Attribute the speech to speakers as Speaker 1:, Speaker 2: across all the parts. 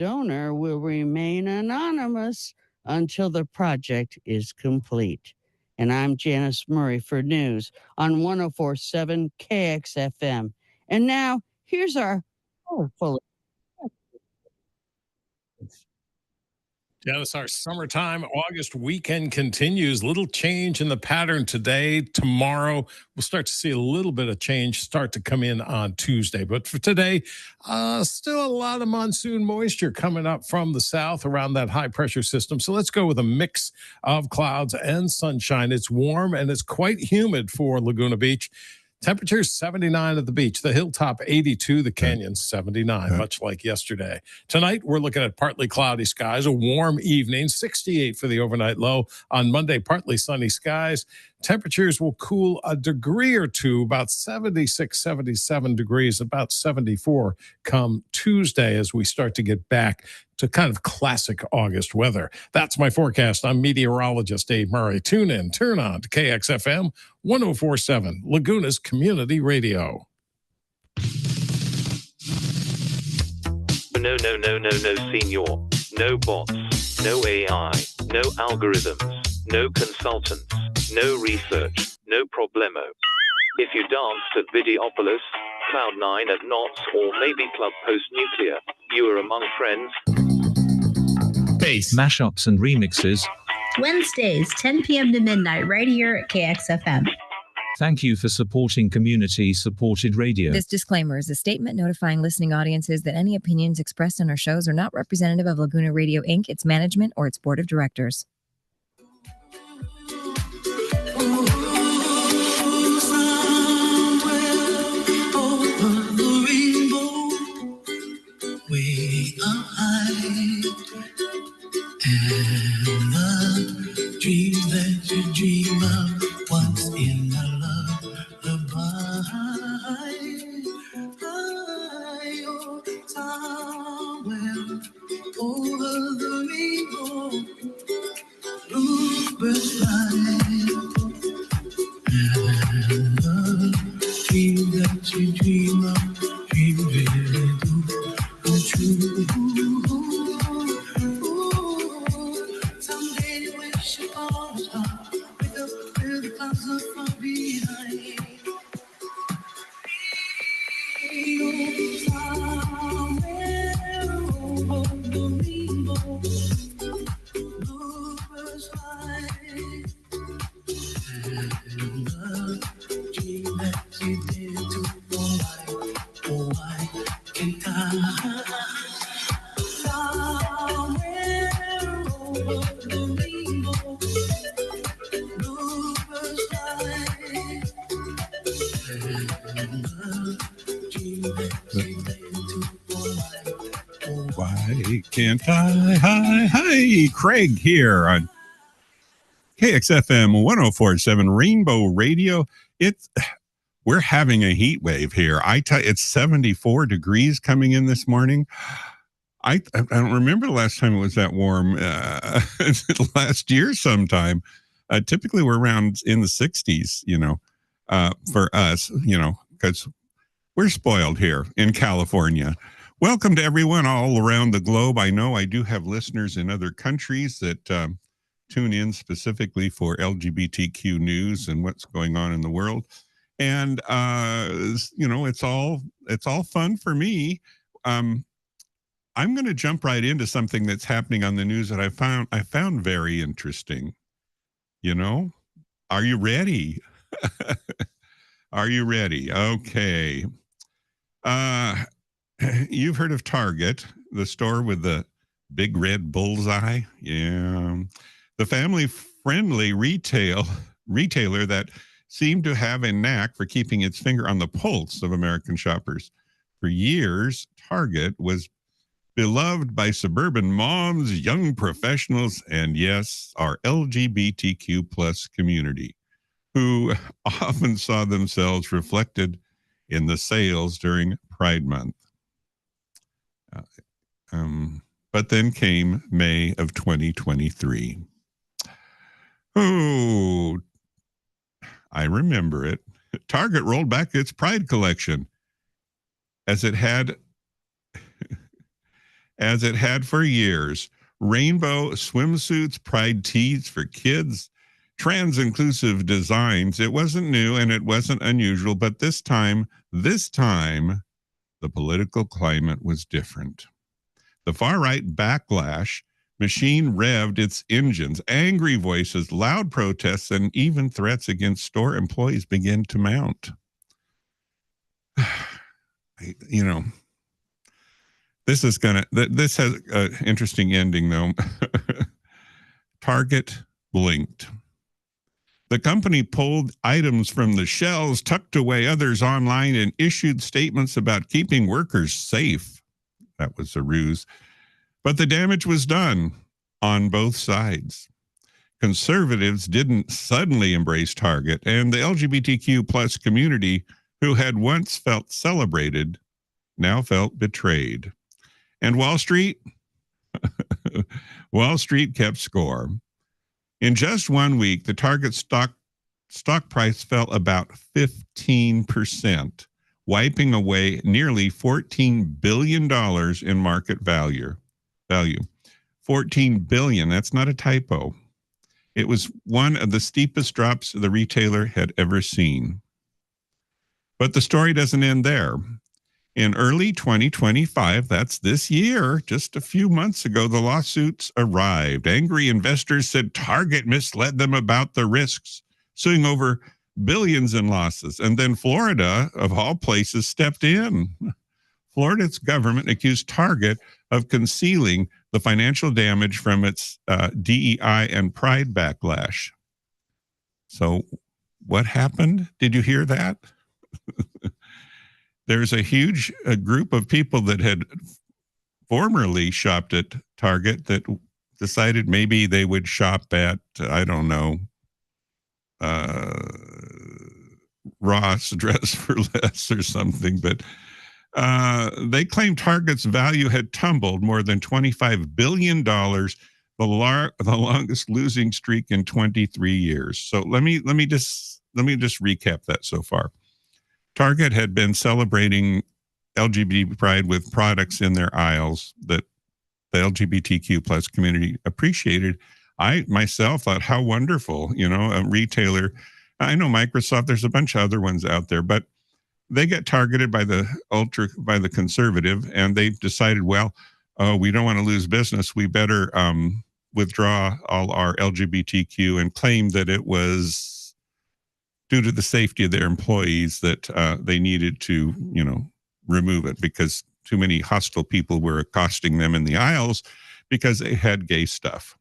Speaker 1: donor will remain anonymous until the project is complete. And I'm Janice Murray for news on 1047 KXFM. And now, here's our powerful.
Speaker 2: Janice, our summertime August weekend continues. Little change in the pattern today. Tomorrow, we'll start to see a little bit of change start to come in on Tuesday. But for today, still a lot of monsoon moisture coming up from the south around that high pressure system. So let's go with a mix of clouds and sunshine. It's warm and it's quite humid for Laguna Beach. Temperature 79 at the beach, the hilltop 82, the canyon 79, much like yesterday. Tonight, we're looking at partly cloudy skies, a warm evening, 68 for the overnight low. On Monday, partly sunny skies. Temperatures will cool a degree or two, about 76, 77 degrees, about 74 come Tuesday as we start to get back to kind of classic August weather. That's my forecast. I'm meteorologist Dave Murray. Tune in, turn on to KXFM 1047, Laguna's Community Radio.
Speaker 3: No, senor. No bots. No AI. No algorithms. No consultants. No research. No problemo. If you danced at Videopolis, Cloud9 at Knots, or maybe Club Post-Nuclear, you are among friends.
Speaker 4: Bass, mashups and remixes.
Speaker 5: Wednesdays, 10 p.m. to midnight, right here at KXFM.
Speaker 4: Thank you for supporting community-supported radio.
Speaker 6: This disclaimer is a statement notifying listening audiences that any opinions expressed on our shows are not representative of Laguna Radio, Inc., its management, or its board of directors.
Speaker 7: Way up high, and the dream that you dream of once in a lullaby, oh, somewhere over the rainbow, bluebirds fly, and the dream that you dream of, dream really do. True. Someday you wish upon a star, wake up with the clouds up from behind. Somewhere over the rainbow, bluebirds fly, and the dream that you did to why can't I?
Speaker 8: Why can't I? Hi, Craig here on KXFM 1047 Rainbow Radio. We're having a heat wave here. It's 74 degrees coming in this morning. I don't remember the last time it was that warm. Last year sometime. Typically we're around in the 60s, for us, because we're spoiled here in California. Welcome to everyone all around the globe. I know I do have listeners in other countries that tune in specifically for LGBTQ news and what's going on in the world. And, it's all fun for me. I'm going to jump right into something that's happening on the news that I found very interesting. Are you ready? Are you ready? Okay. You've heard of Target, the store with the big red bullseye? Yeah. The family-friendly retailer that seemed to have a knack for keeping its finger on the pulse of American shoppers. For years, Target was beloved by suburban moms, young professionals, and yes, our LGBTQ plus community, who often saw themselves reflected in the sales during Pride Month. But then came May of 2023. Oh, I remember it. Target rolled back its Pride collection as it had as it had for years. Rainbow swimsuits, pride tees for kids, trans-inclusive designs. It wasn't new and it wasn't unusual, but this time, the political climate was different. The far-right backlash machine revved its engines. Angry voices, loud protests, and even threats against store employees began to mount. This has an interesting ending, though. Target blinked. The company pulled items from the shelves, tucked away others online, and issued statements about keeping workers safe. That was a ruse. But the damage was done on both sides. Conservatives didn't suddenly embrace Target, and the LGBTQ plus community, who had once felt celebrated, now felt betrayed. And Wall Street? Wall Street kept score. In just 1 week, the Target stock price fell about 15%, wiping away nearly $14 billion in market value. $14 billion, that's not a typo. It was one of the steepest drops the retailer had ever seen. But the story doesn't end there. In early 2025, that's this year, just a few months ago, the lawsuits arrived. Angry investors said Target misled them about the risks, suing over billions in losses. And then Florida, of all places, stepped in. Florida's government accused Target of concealing the financial damage from its DEI and pride backlash. So what happened? Did you hear that? There's a huge group of people that had formerly shopped at Target that decided maybe they would shop at, I don't know, Ross, Dress for Less or something. But they claimed Target's value had tumbled more than $25 billion, the longest losing streak in 23 years. So let me just recap that so far. Target had been celebrating LGBT pride with products in their aisles that the LGBTQ plus community appreciated. I myself thought, how wonderful, a retailer. I know Microsoft, there's a bunch of other ones out there, but they get targeted by the conservative, and they've decided, well, we don't want to lose business. We better withdraw all our LGBTQ and claim that it was due to the safety of their employees that they needed to, remove it because too many hostile people were accosting them in the aisles because they had gay stuff,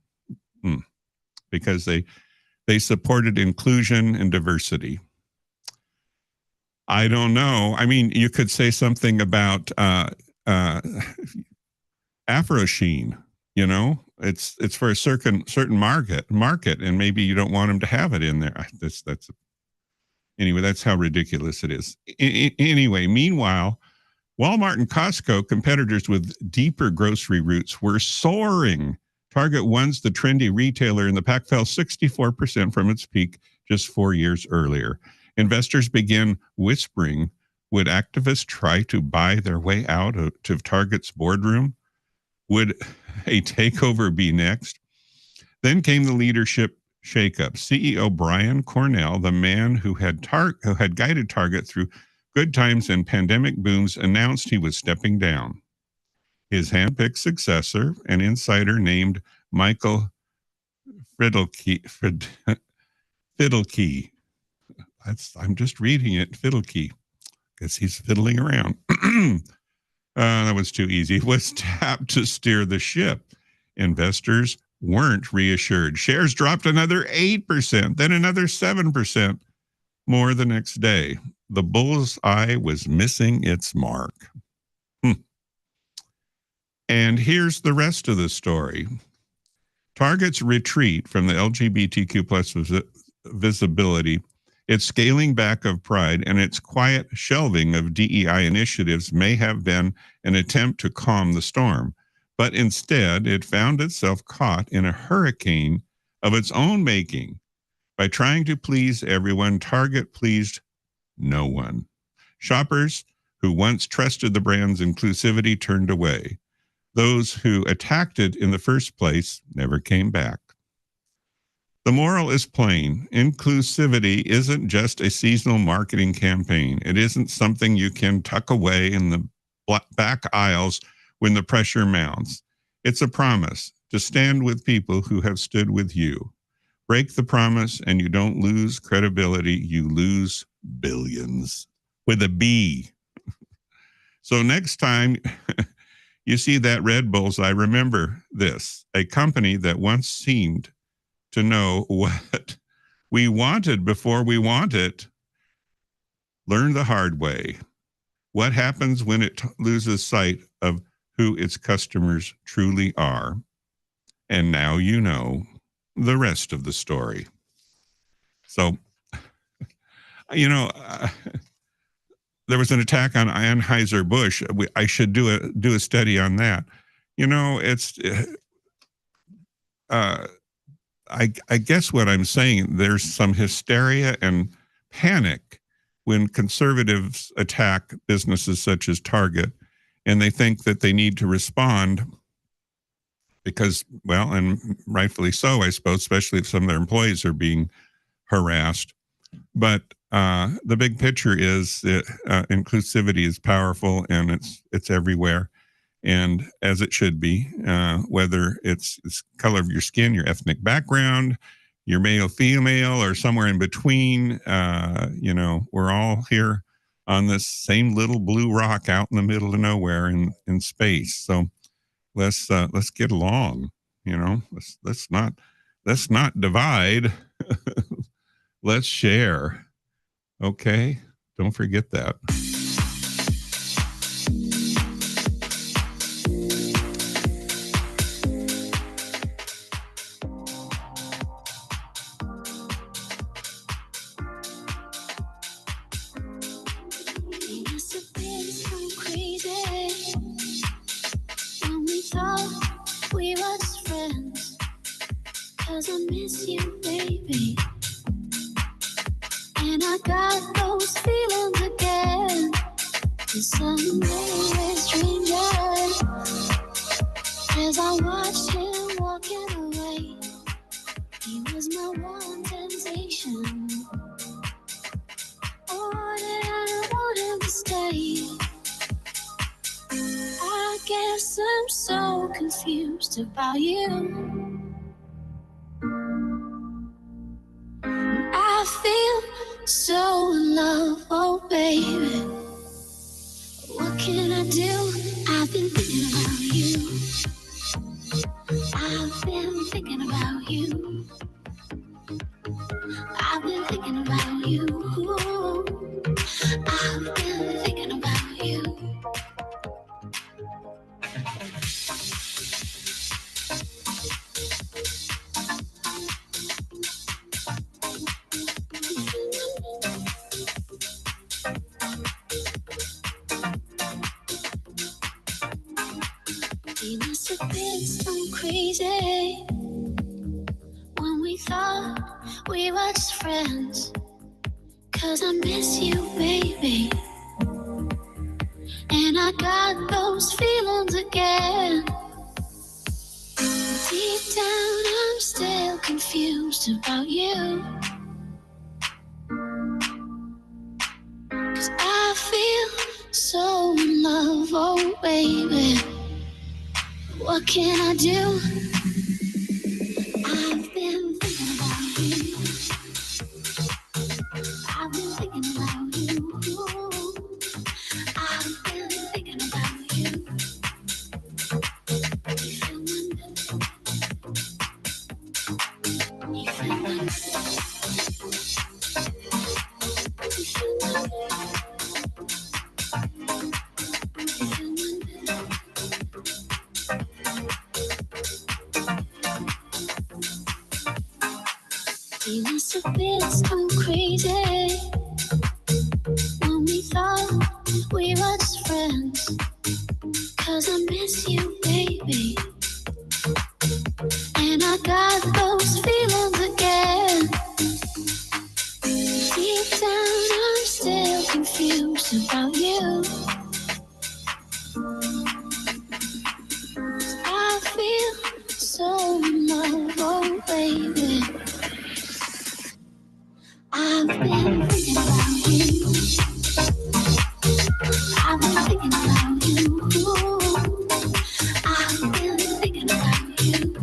Speaker 8: because they supported inclusion and diversity. I don't know. I mean, you could say something about Afro Sheen. It's for a certain market, and maybe you don't want them to have it in there. Anyway, that's how ridiculous it is. Anyway, meanwhile, Walmart and Costco, competitors with deeper grocery roots, were soaring. Target, once the trendy retailer in the pack, fell 64% from its peak just 4 years earlier. Investors began whispering, would activists try to buy their way out of Target's boardroom? Would a takeover be next? Then came the leadership shakeup. CEO Brian Cornell, the man who had guided Target through good times and pandemic booms, announced he was stepping down. His handpicked successor, an insider named Michael Fidelke. I'm just reading it, Fidelke. Guess he's fiddling around. That was too easy. Was tapped to steer the ship. Investors weren't reassured. Shares dropped another 8%, then another 7% more the next day. The bull's eye was missing its mark. And here's the rest of the story. Target's retreat from the LGBTQ plus visibility, its scaling back of pride, and its quiet shelving of DEI initiatives may have been an attempt to calm the storm. But instead, it found itself caught in a hurricane of its own making. By trying to please everyone, Target pleased no one. Shoppers who once trusted the brand's inclusivity turned away. Those who attacked it in the first place never came back. The moral is plain. Inclusivity isn't just a seasonal marketing campaign. It isn't something you can tuck away in the back aisles when the pressure mounts. It's a promise to stand with people who have stood with you. Break the promise and you don't lose credibility, you lose billions with a B. So next time you see that red bullseye, remember this: a company that once seemed to know what we wanted before we want it learned the hard way. What happens when it loses sight of who its customers truly are? And now you know the rest of the story. So, there was an attack on Anheuser-Busch. I should do a study on that. I guess what I'm saying, there's some hysteria and panic when conservatives attack businesses such as Target, and they think that they need to respond because, well, and rightfully so, I suppose, especially if some of their employees are being harassed. But the big picture is that inclusivity is powerful, and it's everywhere, and as it should be, whether it's color of your skin, your ethnic background, your male, female, or somewhere in between. We're all here on this same little blue rock out in the middle of nowhere in space. So let's get along. Let's not divide. Let's share. Okay, don't forget that.
Speaker 7: I miss you, baby. And I got those feelings again. Someday we're strangers. As I watched him walking away, he was my one temptation. Oh, did I want him to stay? I guess I'm so confused about you. I feel so in love, oh baby. What can I do? I've been thinking about you. I've been thinking about you. I've been thinking about you. I've been thinking about you. We must have been so crazy when we thought we were just friends. 'Cause I miss you, baby. And I got those feelings again. Deep down, I'm still confused about you. 'Cause I feel so in love, oh baby. What can I do? I've been thinking about you. I've been thinking about you. I've been thinking about you. You feel my love. You feel my love. You feel my love. You feel my love. We must have been so crazy when we thought we were just friends. 'Cause I miss you, baby. And I got those feelings again. Deep down, I'm still confused about you. Oh, baby. I've been thinking about you. I've been thinking about you. I've been thinking about you.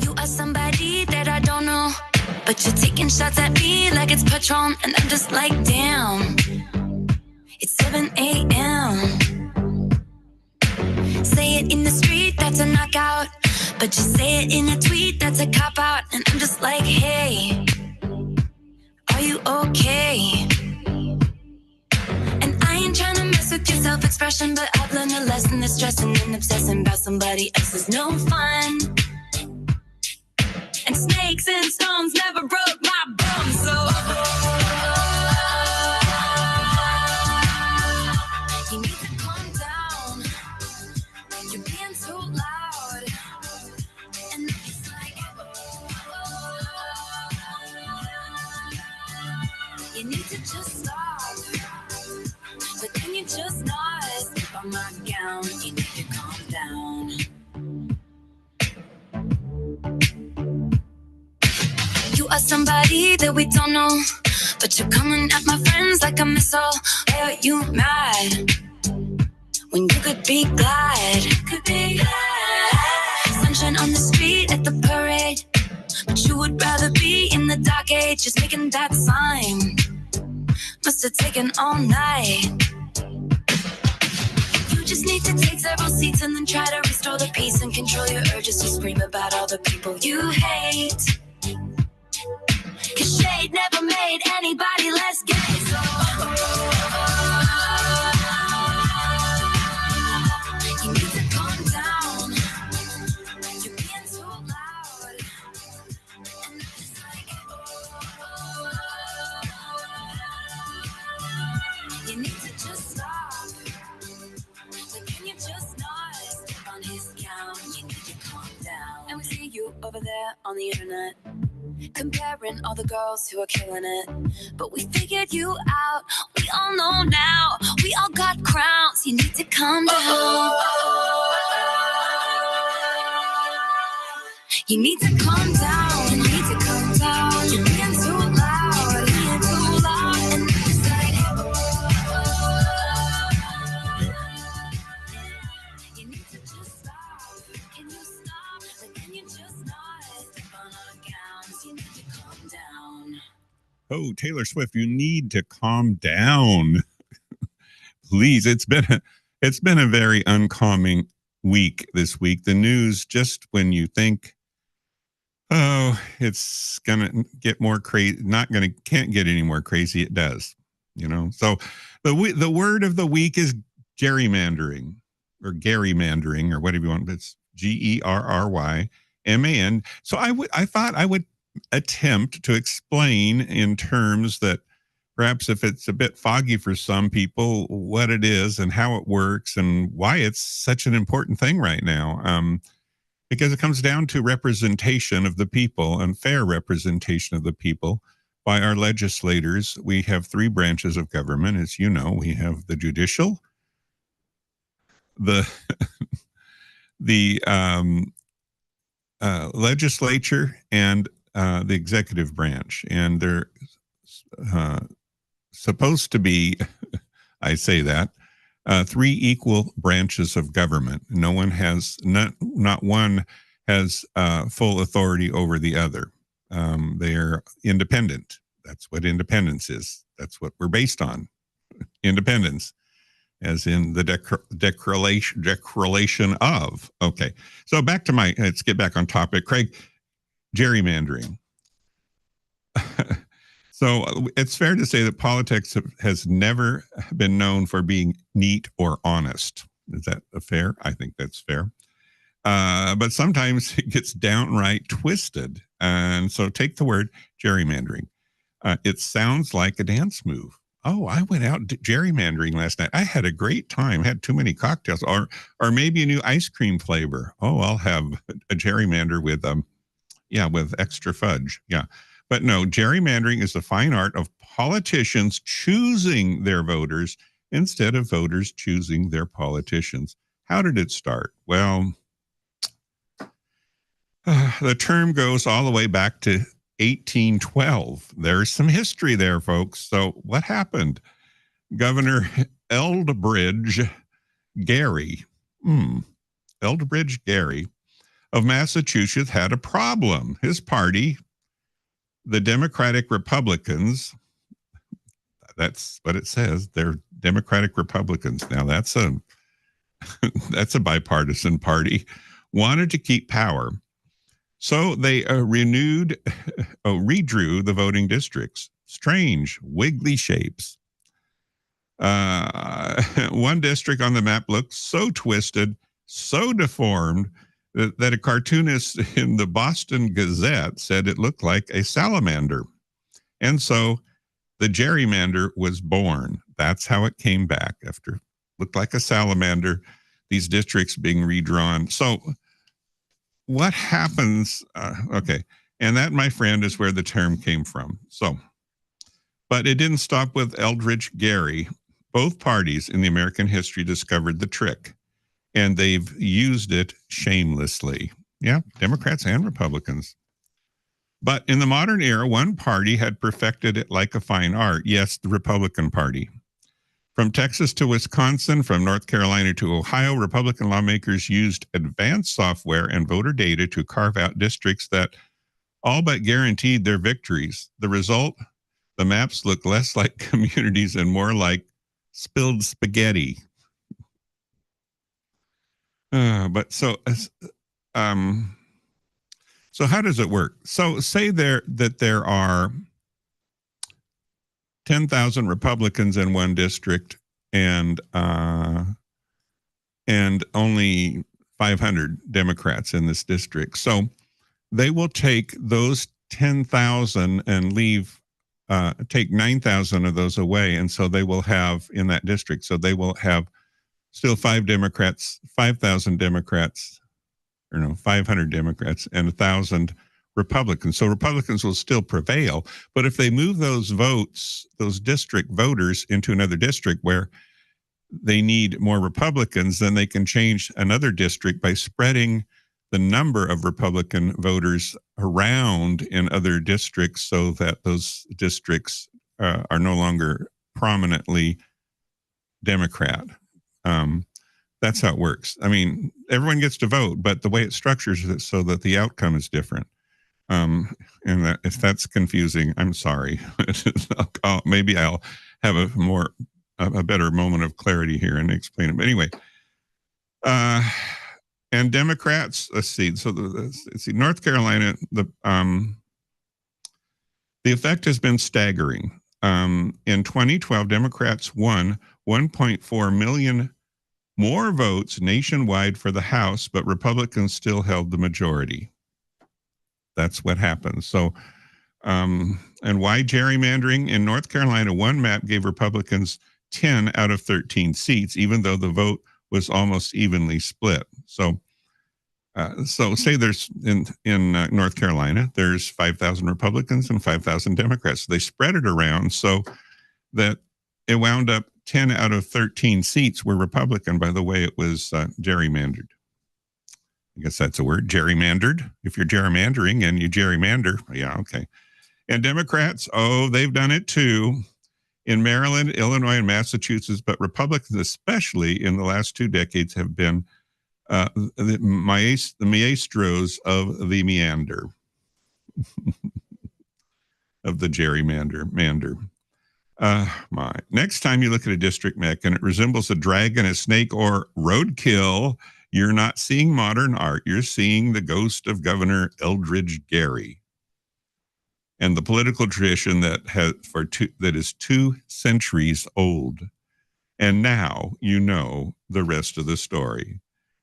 Speaker 9: You are somebody that I don't know, but you're taking shots at me like it's Patron, and I'm just like, damn. It's 7 a.m. Say it in the street, that's a knockout, but you say it in a tweet, that's a cop-out, and I'm just like, hey, are you okay? And I ain't trying to mess with your self-expression, but I've learned a lesson that stressing and obsessing about somebody else is no fun. And snakes and stones never broke my bones, so you need to calm down. You're being too loud, and it's like you need to just stop. But then you just not step on my gown. You need to calm down. You are somebody that we don't know, but you're coming at my friends like a missile. Why are you mad when you could be glad? Could be glad. Sunshine on the street at the parade, but you would rather be in the dark age, just making that sign. Must have taken all night. You just need to take several seats and then try to restore the peace and control your urges to scream about all the people you hate. 'Cause shade never made anybody less gay, so you need to calm down. You're being too loud, and it's like you need to just stop. But can you just not step on his gown? You need to calm down. And we see you over there on the internet, comparing all the girls who are killing it. But we figured you out. We all know now. We all got crowns. You need to calm down. You need to calm down. You need to calm down. You're being too loud. Being too loud. And it's like you need to just stop. Can you stop? But can you just not step on our gowns? You need to calm down.
Speaker 8: Oh, Taylor Swift, you need to calm down. Please, it's been a very uncalming week this week. The news, just when you think, oh, it's gonna get more crazy, can't get any more crazy, it does. You know, so the word of the week is gerrymandering or gerrymandering or whatever you want. It's GERRYMAN. So I thought I would attempt to explain in terms that perhaps if it's a bit foggy for some people, what it is and how it works and why it's such an important thing right now. Because it comes down to representation of the people and fair representation of the people by our legislators. We have three branches of government, as you know. We have the judicial, the legislature, and the executive branch, and they're supposed to be, I say that, Three equal branches of government. No one has, not one has full authority over the other. They are independent. That's what independence is. That's what we're based on. Independence, as in the declaration of. Okay, so back to let's get back on topic. Craig, gerrymandering. So it's fair to say that politics has never been known for being neat or honest. Is that fair? I think that's fair. But sometimes it gets downright twisted. And so take the word gerrymandering. It sounds like a dance move. Oh, I went out gerrymandering last night. I had a great time, had too many cocktails, or maybe a new ice cream flavor. Oh, I'll have a gerrymander with with extra fudge. Yeah. But no, gerrymandering is the fine art of politicians choosing their voters instead of voters choosing their politicians. How did it start? Well, the term goes all the way back to 1812. There's some history there, folks. So what happened? Governor Elbridge Gerry of Massachusetts had a problem. His party, the Democratic Republicans, that's what it says. They're Democratic Republicans. Now that's a bipartisan party, wanted to keep power. So they redrew the voting districts. Strange, wiggly shapes. One district on the map looked so twisted, so deformed, that a cartoonist in the Boston Gazette said it looked like a salamander. And so the gerrymander was born. That's how it came back, after looked like a salamander, these districts being redrawn. So what happens? Okay. And that, my friend, is where the term came from. So, but it didn't stop with Elbridge Gerry. Both parties in the American history discovered the trick, and they've used it shamelessly. Yeah, Democrats and Republicans. But in the modern era, one party had perfected it like a fine art. Yes, the Republican Party. From Texas to Wisconsin, from North Carolina to Ohio, Republican lawmakers used advanced software and voter data to carve out districts that all but guaranteed their victories. The result, the maps look less like communities and more like spilled spaghetti. So how does it work? So say that there are 10,000 Republicans in one district and only 500 Democrats in this district. So they will take those 10,000 and take 9,000 of those away. And so they will have in that district. So they will have still 5,000 Democrats, 500 Democrats, and 1,000 Republicans. So Republicans will still prevail. But if they move those votes, those district voters, into another district where they need more Republicans, then they can change another district by spreading the number of Republican voters around in other districts so that those districts are no longer prominently Democrat. That's how it works. I mean, everyone gets to vote, but the way it structures it so that the outcome is different. And that, if that's confusing, I'm sorry. Maybe I'll have a better moment of clarity here and explain it. But anyway, and Democrats, let's see. So North Carolina, the effect has been staggering. In 2012, Democrats won 1.4 million more votes nationwide for the House, but Republicans still held the majority. That's what happened. So, and why gerrymandering? In North Carolina, one map gave Republicans 10 out of 13 seats, even though the vote was almost evenly split. So say there's in North Carolina, there's 5,000 Republicans and 5,000 Democrats. They spread it around so that it wound up 10 out of 13 seats were Republican. By the way, it was gerrymandered. I guess that's a word, gerrymandered. If you're gerrymandering and you gerrymander, yeah, okay. And Democrats, they've done it too. in Maryland, Illinois, and Massachusetts, but Republicans, especially in the last 2 decades, have been the maestros of the meander, of the gerrymander. Next time you look at a district map and it resembles a dragon, a snake, or roadkill, you're not seeing modern art. You're seeing the ghost of Governor Eldridge Gary and the political tradition that is 2 centuries old. And now you know the rest of the story.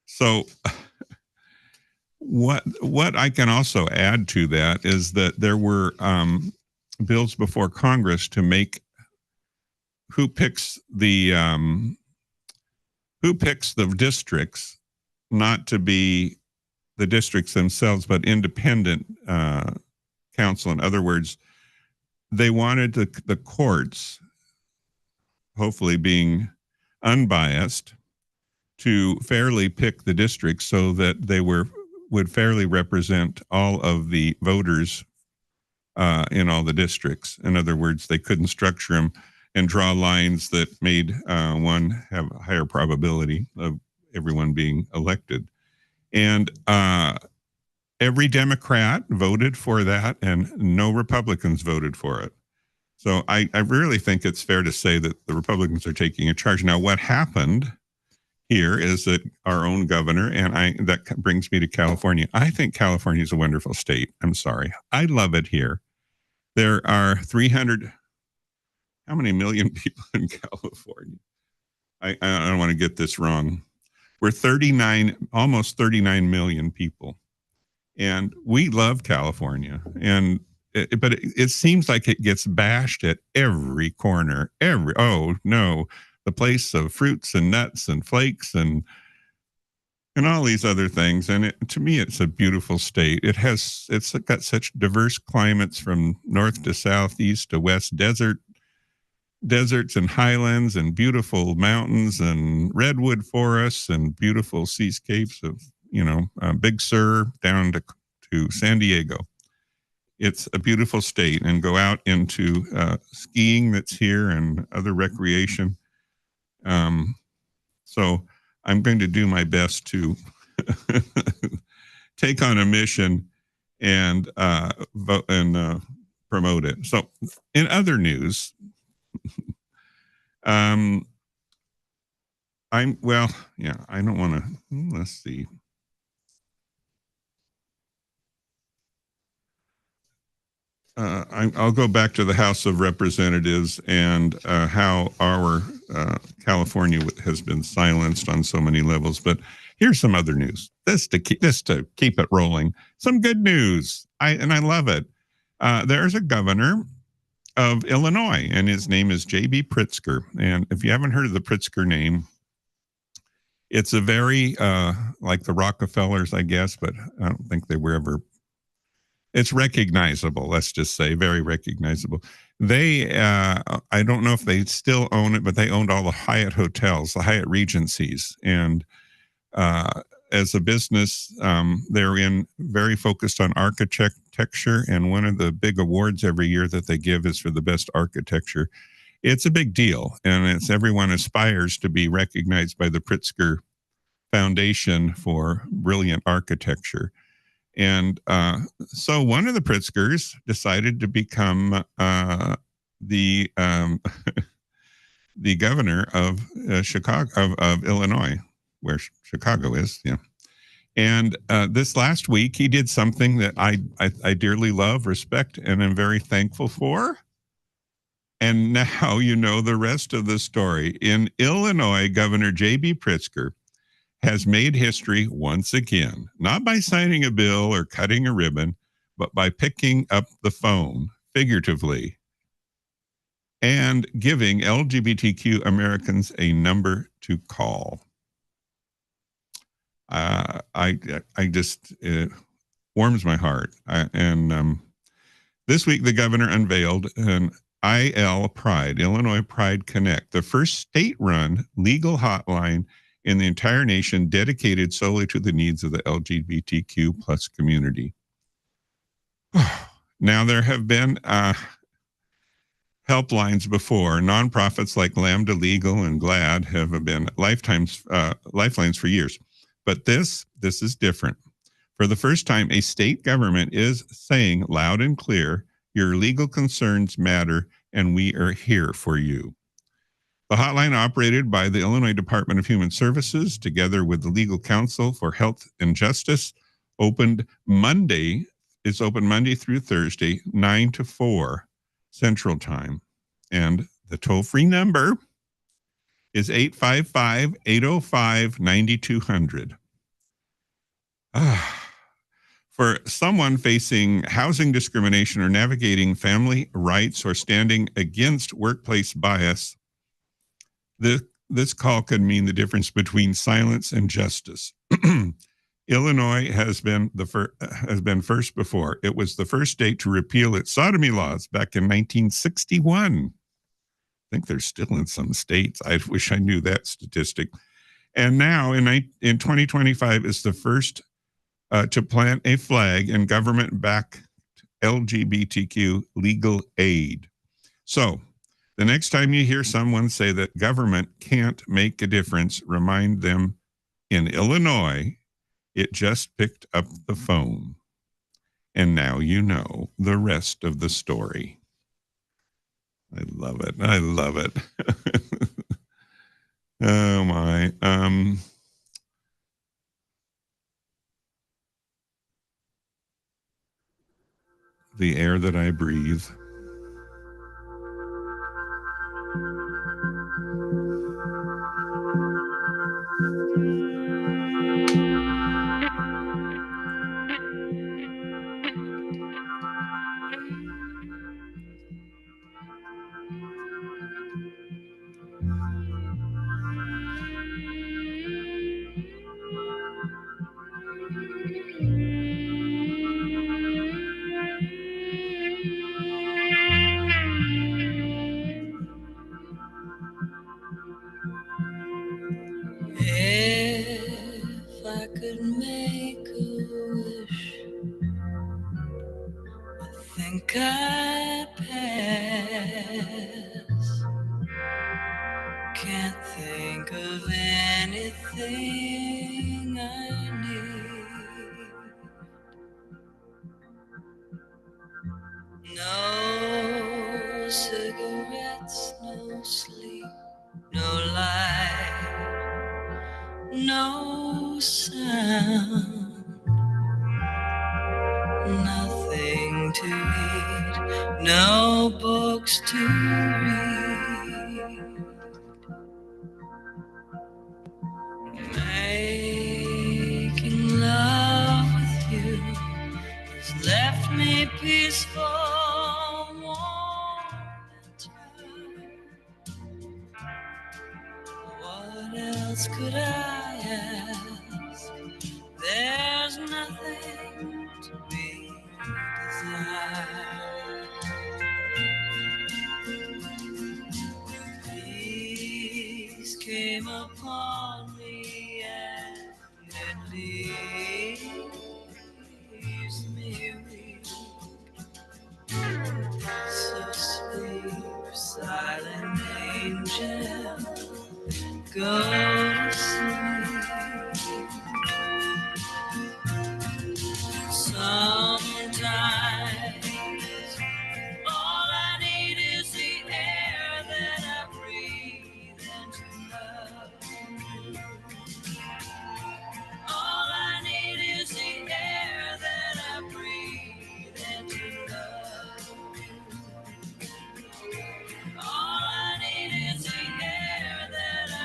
Speaker 8: So what I can also add to that is that there were bills before Congress to make who picks the districts not to be the districts themselves, but independent counsel. In other words, they wanted the courts, hopefully being unbiased, to fairly pick the districts so that they would fairly represent all of the voters in all the districts. In other words, they couldn't structure them and draw lines that made one have a higher probability of everyone being elected. And every Democrat voted for that, and no Republicans voted for it. So I really think it's fair to say that the Republicans are taking a charge. Now, what happened here is that our own governor, and that brings me to California. I think California is a wonderful state. I'm sorry. I love it here. There are 300, how many million people in California? I don't want to get this wrong. We're almost 39 million people. And we love California. But it seems like it gets bashed at every corner. The place of fruits and nuts and flakes and all these other things. And to me, it's a beautiful state. It's got such diverse climates from north to south, east to west, deserts and highlands and beautiful mountains and redwood forests and beautiful seascapes of, Big Sur down to San Diego. It's a beautiful state, and go out into skiing that's here and other recreation. So I'm going to do my best to take on a mission and vote and promote it. So in other news, I don't want to, let's see. I'll go back to the House of Representatives and how our California has been silenced on so many levels. But here's some other news. This to keep it rolling. Some good news. I love it. There's a governor of Illinois, and his name is J.B. Pritzker. And if you haven't heard of the Pritzker name, it's a very like the Rockefellers, I guess, but I don't think they were ever. It's recognizable, let's just say, very recognizable. They, I don't know if they still own it, but they owned all the Hyatt hotels, the Hyatt Regencies. And as a business, they're very focused on architecture. And one of the big awards every year that they give is for the best architecture. It's a big deal. And everyone aspires to be recognized by the Pritzker Foundation for brilliant architecture. And so one of the Pritzkers decided to become the governor of Chicago, of Illinois, where Chicago is. Yeah. And this last week, he did something that I dearly love, respect, and am very thankful for. And now you know the rest of the story. In Illinois, Governor J.B. Pritzker has made history once again, not by signing a bill or cutting a ribbon, but by picking up the phone, figuratively, and giving LGBTQ Americans a number to call. It warms my heart. This week, the governor unveiled an Illinois Pride Connect, the first state-run legal hotline in the entire nation dedicated solely to the needs of the LGBTQ plus community. Now, there have been helplines before. Nonprofits like Lambda Legal and GLAD have been lifelines for years. But this is different. For the first time, a state government is saying loud and clear, your legal concerns matter, and we are here for you. The hotline, operated by the Illinois Department of Human Services, together with the Legal Council for Health and Justice, is open Monday through Thursday, 9 to 4 Central Time. And the toll-free number is 855-805-9200. For someone facing housing discrimination or navigating family rights or standing against workplace bias, this call could mean the difference between silence and justice. Illinois has been first before. It was the first state to repeal its sodomy laws back in 1961. I think they're still in some states. I wish I knew that statistic. And now in 2025 is the first to plant a flag in government-backed LGBTQ legal aid. So the next time you hear someone say that government can't make a difference, remind them in Illinois, it just picked up the phone. And now you know the rest of the story. I love it. I love it. Oh my. The air that I breathe.
Speaker 9: If I could make a wish, I think I'd pass. Can't think of anything I need. No cigarettes, no sleep, no light, no sound, nothing to eat, no books to read. Making love with you has left me peaceful, warm and tired. What else could I ask? There's nothing to be desired. Peace came upon me and it leaves me weak. So sleep, silent angel, go to sleep. Sometimes all I need is the air that I breathe and to love you. All I need is the air that I breathe and to love you. All I need is the air that I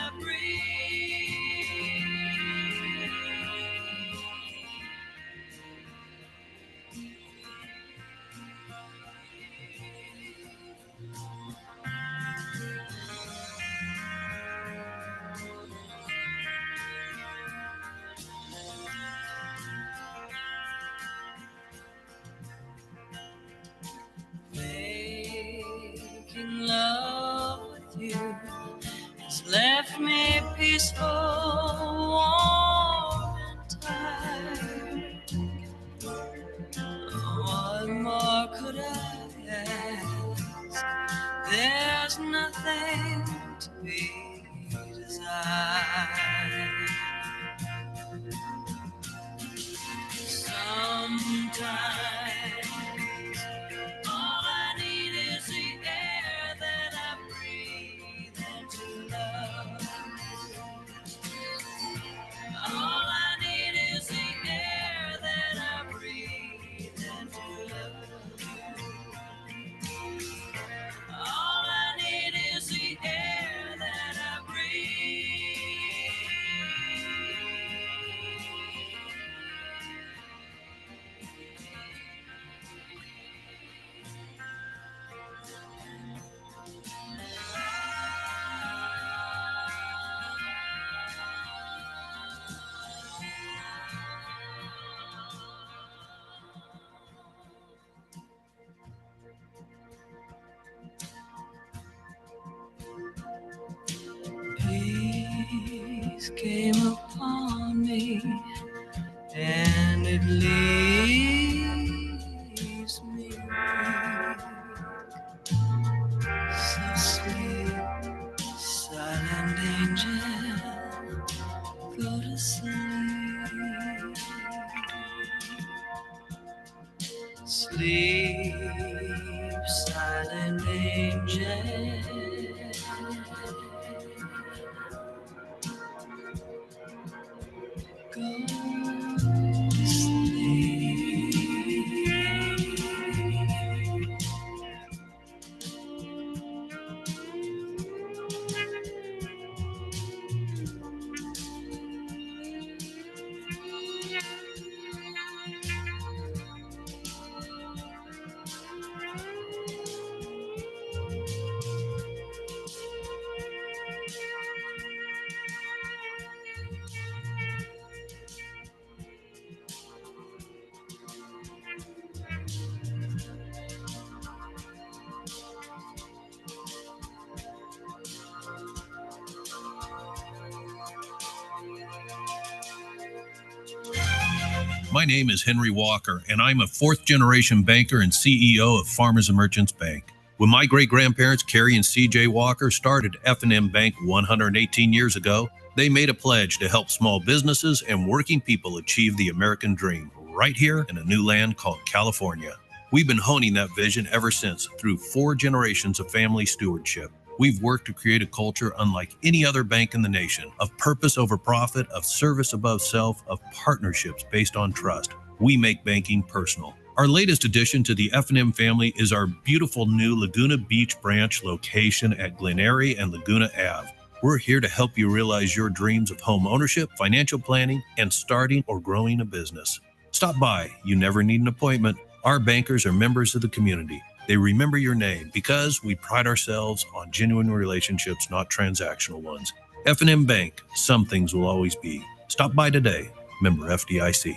Speaker 9: Making love with you has left me peaceful, warm and tired. What more could I ask? something to be desired. Sometimes all I need is the air that I breathe and to love. All I need is the air that I breathe and to love. All I need is the air that I Peace came upon me, and it leaves me so sweet, silent angel, go to sleep. Sleep, silent angel. Go to sleep.
Speaker 10: My name is Henry Walker, and I'm a fourth-generation banker and CEO of Farmers and Merchants Bank. When my great-grandparents, Carrie and C.J. Walker, started F&M Bank 118 years ago, they made a pledge to help small businesses and working people achieve the American dream right here in a new land called California. We've been honing that vision ever since through 4 generations of family stewardship. We've worked to create a culture unlike any other bank in the nation, of purpose over profit, of service above self, of partnerships based on trust. We make banking personal. Our latest addition to the F&M family is our beautiful new Laguna Beach branch location at Glen Eyrie and Laguna Ave. We're here to help you realize your dreams of home ownership, financial planning, and starting or growing a business. Stop by. You never need an appointment. Our bankers are members of the community. They remember your name because we pride ourselves on genuine relationships, not transactional ones. F&M Bank, some things will always be. Stop by today. Member FDIC.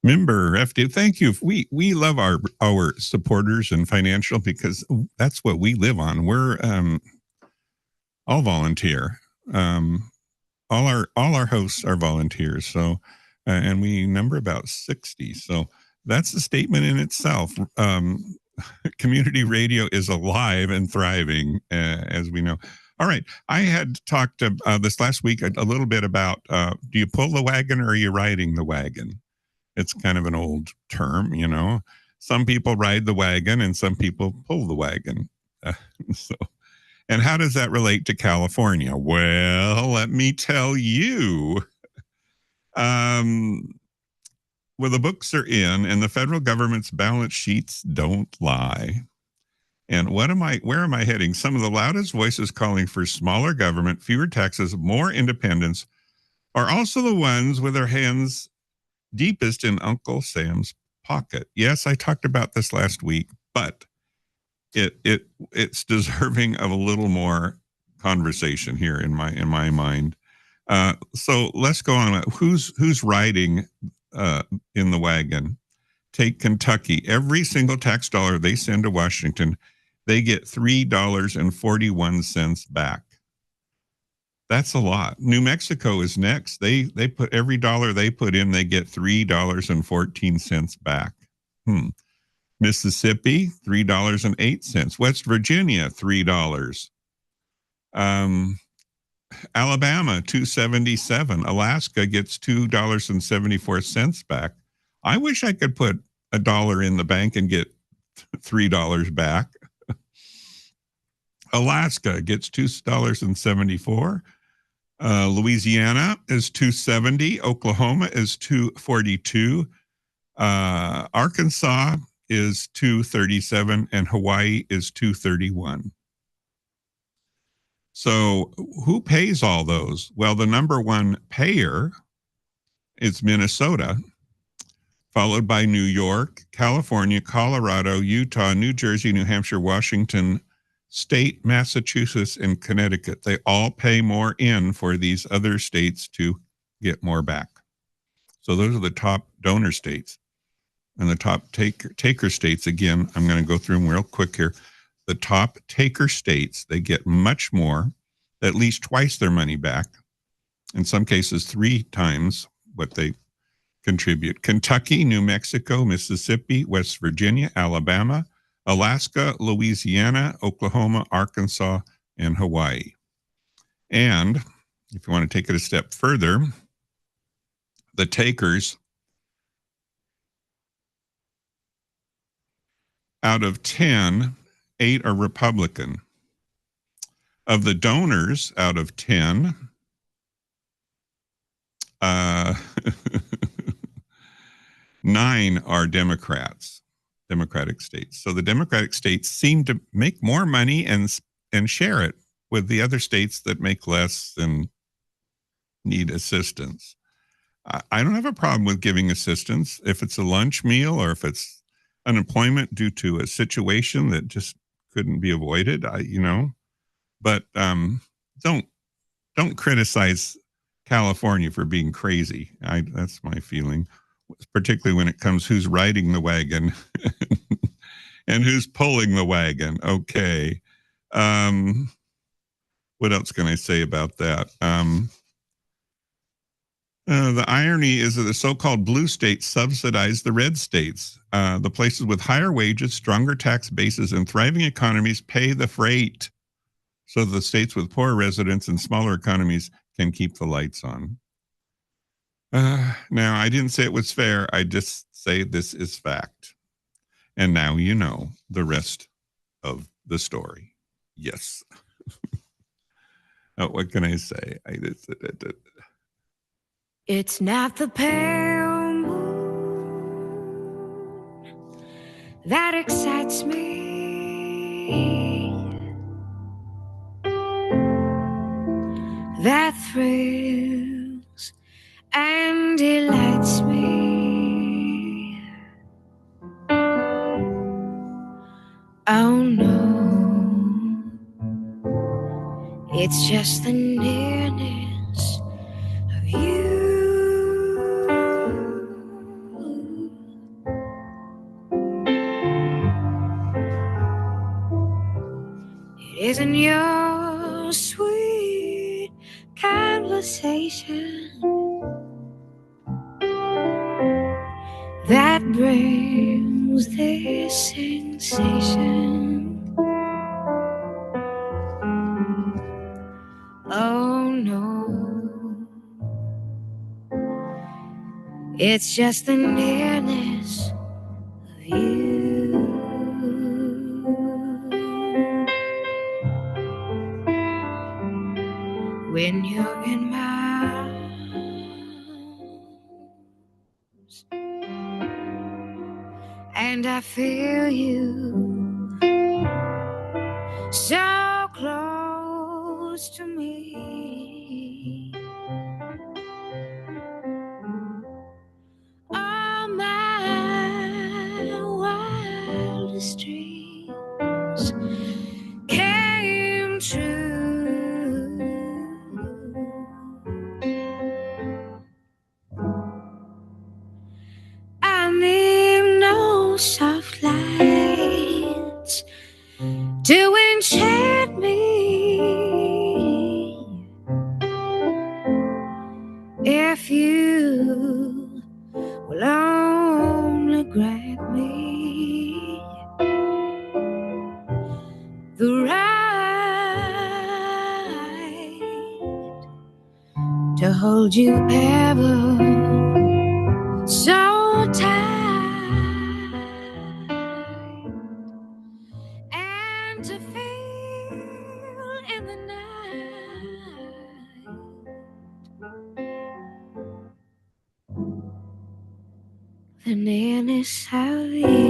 Speaker 8: Member FD, thank you. We love our supporters and financial because that's what we live on. We're all volunteer. All our hosts are volunteers. So and we number about 60. So that's a statement in itself. Community radio is alive and thriving, as we know. All right. I had talked this last week a little bit about do you pull the wagon or are you riding the wagon? It's kind of an old term, you know. Some people ride the wagon and some people pull the wagon. And how does that relate to California? Well, let me tell you. Well, the books are in, and the federal government's balance sheets don't lie. And where am I heading? Some of the loudest voices calling for smaller government, fewer taxes, more independence are also the ones with their hands deepest in Uncle Sam's pocket. Yes, I talked about this last week, but it's deserving of a little more conversation here in my mind. So let's go on. Who's riding in the wagon? Take Kentucky. Every single tax dollar they send to Washington, they get $3.41 back. That's a lot. New Mexico is next. They put every dollar they put in, they get $3.14 back. Mississippi, $3.08. West Virginia, $3. Alabama, $2.77. Alaska gets $2.74 back. I wish I could put $1 in the bank and get $3 back. Alaska gets $2.74. Louisiana is $2.70. Oklahoma is $2.42. Arkansas is $2.37, and Hawaii is $2.31. So who pays all those? Well, the number one payer is Minnesota, followed by New York, California, Colorado, Utah, New Jersey, New Hampshire, Washington State, Massachusetts, and Connecticut. They all pay more in for these other states to get more back. So those are the top donor states. And the top taker states, again, I'm going to go through them real quick here. The top taker states, they get much more, at least twice their money back. In some cases, 3 times what they contribute. Kentucky, New Mexico, Mississippi, West Virginia, Alabama, Alaska, Louisiana, Oklahoma, Arkansas, and Hawaii. And if you want to take it a step further, the takers, out of 10, 8 are Republican. Of the donors, out of 10, 9 are Democrats, Democratic states. So the Democratic states seem to make more money and share it with the other states that make less and need assistance. I don't have a problem with giving assistance if it's a lunch meal or if it's unemployment due to a situation that just couldn't be avoided, but don't criticize California for being crazy. That's my feeling, particularly when it comes who's riding the wagon and who's pulling the wagon. Okay. What else can I say about that? The irony is that the so-called blue states subsidize the red states. The places with higher wages, stronger tax bases, and thriving economies pay the freight. So the states with poor residents and smaller economies can keep the lights on. Now, I didn't say it was fair. I just say this is fact. And now you know the rest of the story. Yes. What can I say?
Speaker 9: It's not the pale moon that excites me, that thrills and delights me. Oh no, it's just the nearness of you. It isn't your sweet conversation that brings this sensation. Oh no, it's just the nearness of you. When you're in my arms and I feel you so close to me, all my wildest dreams came true. I need no soft lights to enchant me. to hold you ever so tight and to feel in the night the nearness of you.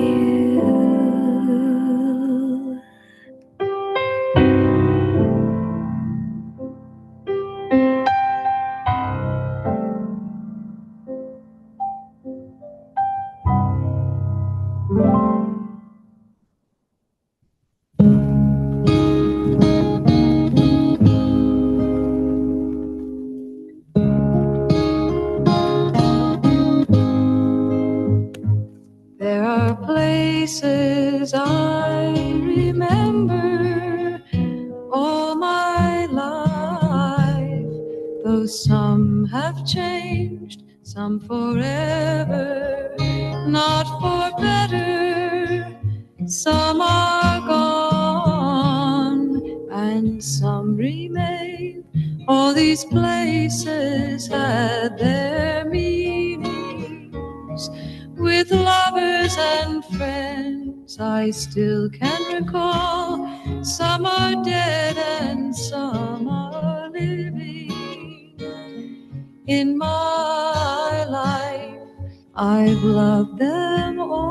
Speaker 9: There are places I remember all my life, though some have changed, some forever, not for better. Some are gone and some remain. All these places had their meanings. With lovers and friends I still can recall. Some are dead and some are living. In my life I've loved them all.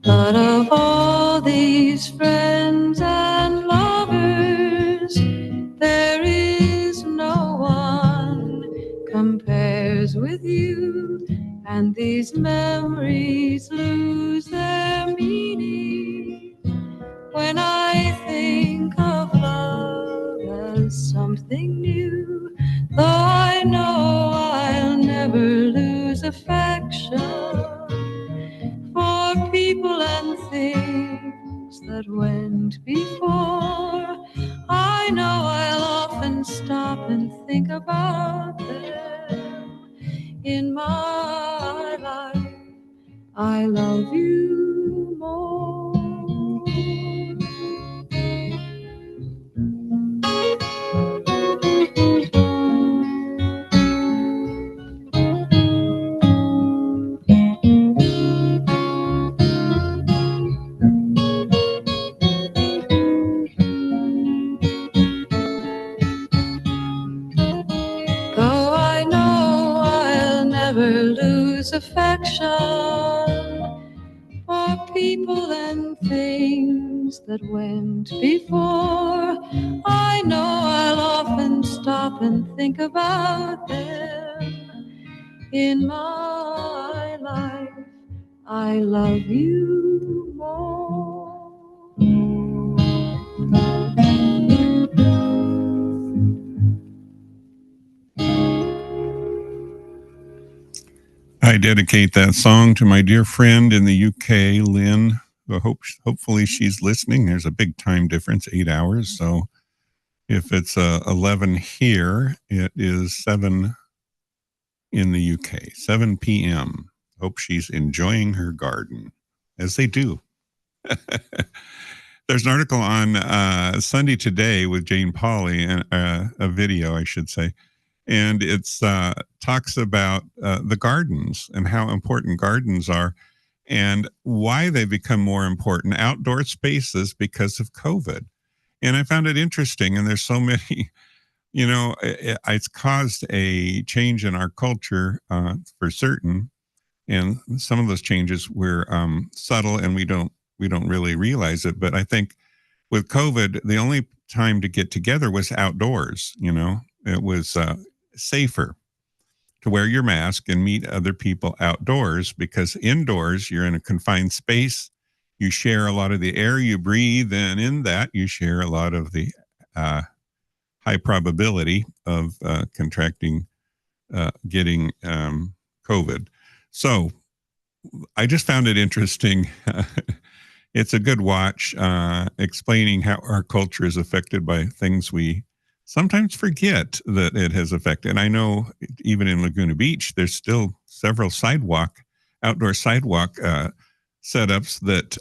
Speaker 9: But of all these friends and lovers, there is no one compares with you, and these memories lose their meaning when I think of love as something new. Though I know I'll never lose affection for people and things that went before. I know I'll often stop and think about them. In my life I love you more. Though I know I'll never lose affection for people and things that went before. I know I'll often stop and think about them. In my life I love you more.
Speaker 8: I dedicate that song to my dear friend in the UK, Lynn. Hopefully she's listening. There's a big time difference, 8 hours. So if it's 11 here, it is 7 in the UK, 7 p.m. Hope she's enjoying her garden, as they do. There's an article on Sunday Today with Jane Pauley, and a video, I should say. And it's talks about the gardens and how important gardens are and why they become more important, outdoor spaces, because of COVID. And I found it interesting. And there's so many, it's caused a change in our culture for certain. And some of those changes were subtle, and we don't really realize it. But I think with COVID, the only time to get together was outdoors. It was safer to wear your mask and meet other people outdoors, because indoors you're in a confined space. You share a lot of the air you breathe, and in that you share a lot of the high probability of getting COVID. So I just found it interesting. It's a good watch, explaining how our culture is affected by things we sometimes forget that it has affected. And I know even in Laguna Beach, there's still several sidewalk outdoor sidewalk setups that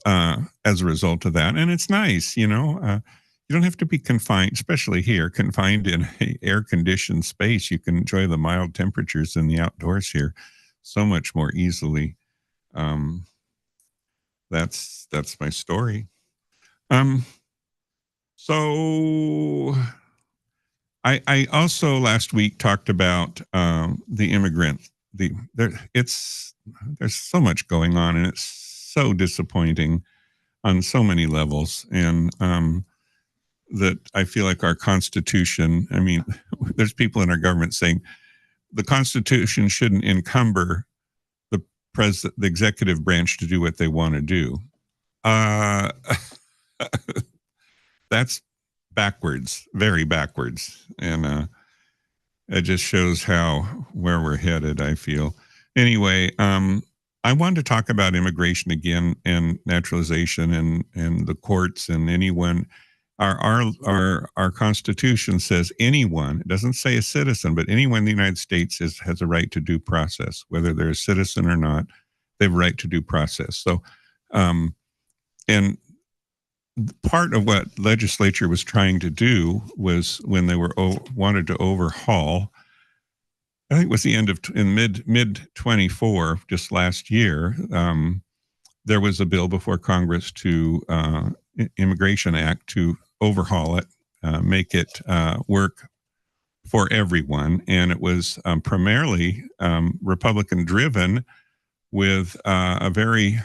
Speaker 8: as a result of that. And it's nice, you know. You don't have to be confined, especially here, confined in an air-conditioned space. You can enjoy the mild temperatures in the outdoors here so much more easily. That's my story. So I also last week talked about the immigrants. There's so much going on, and it's so disappointing on so many levels. And that I feel like our Constitution, I mean, there's people in our government saying the Constitution shouldn't encumber the executive branch to do what they want to do. That's backwards, very backwards. And it just shows where we're headed, I feel. Anyway, I wanted to talk about immigration again and naturalization and the courts and anyone. Our Constitution says anyone, it doesn't say a citizen, but anyone in the United States has a right to due process, whether they're a citizen or not, they have a right to due process. So, and part of what legislature was trying to do was when they wanted to overhaul, I think it was the end of in mid 24, just last year, there was a bill before Congress to Immigration Act to overhaul it, make it work for everyone. And it was primarily Republican driven with a very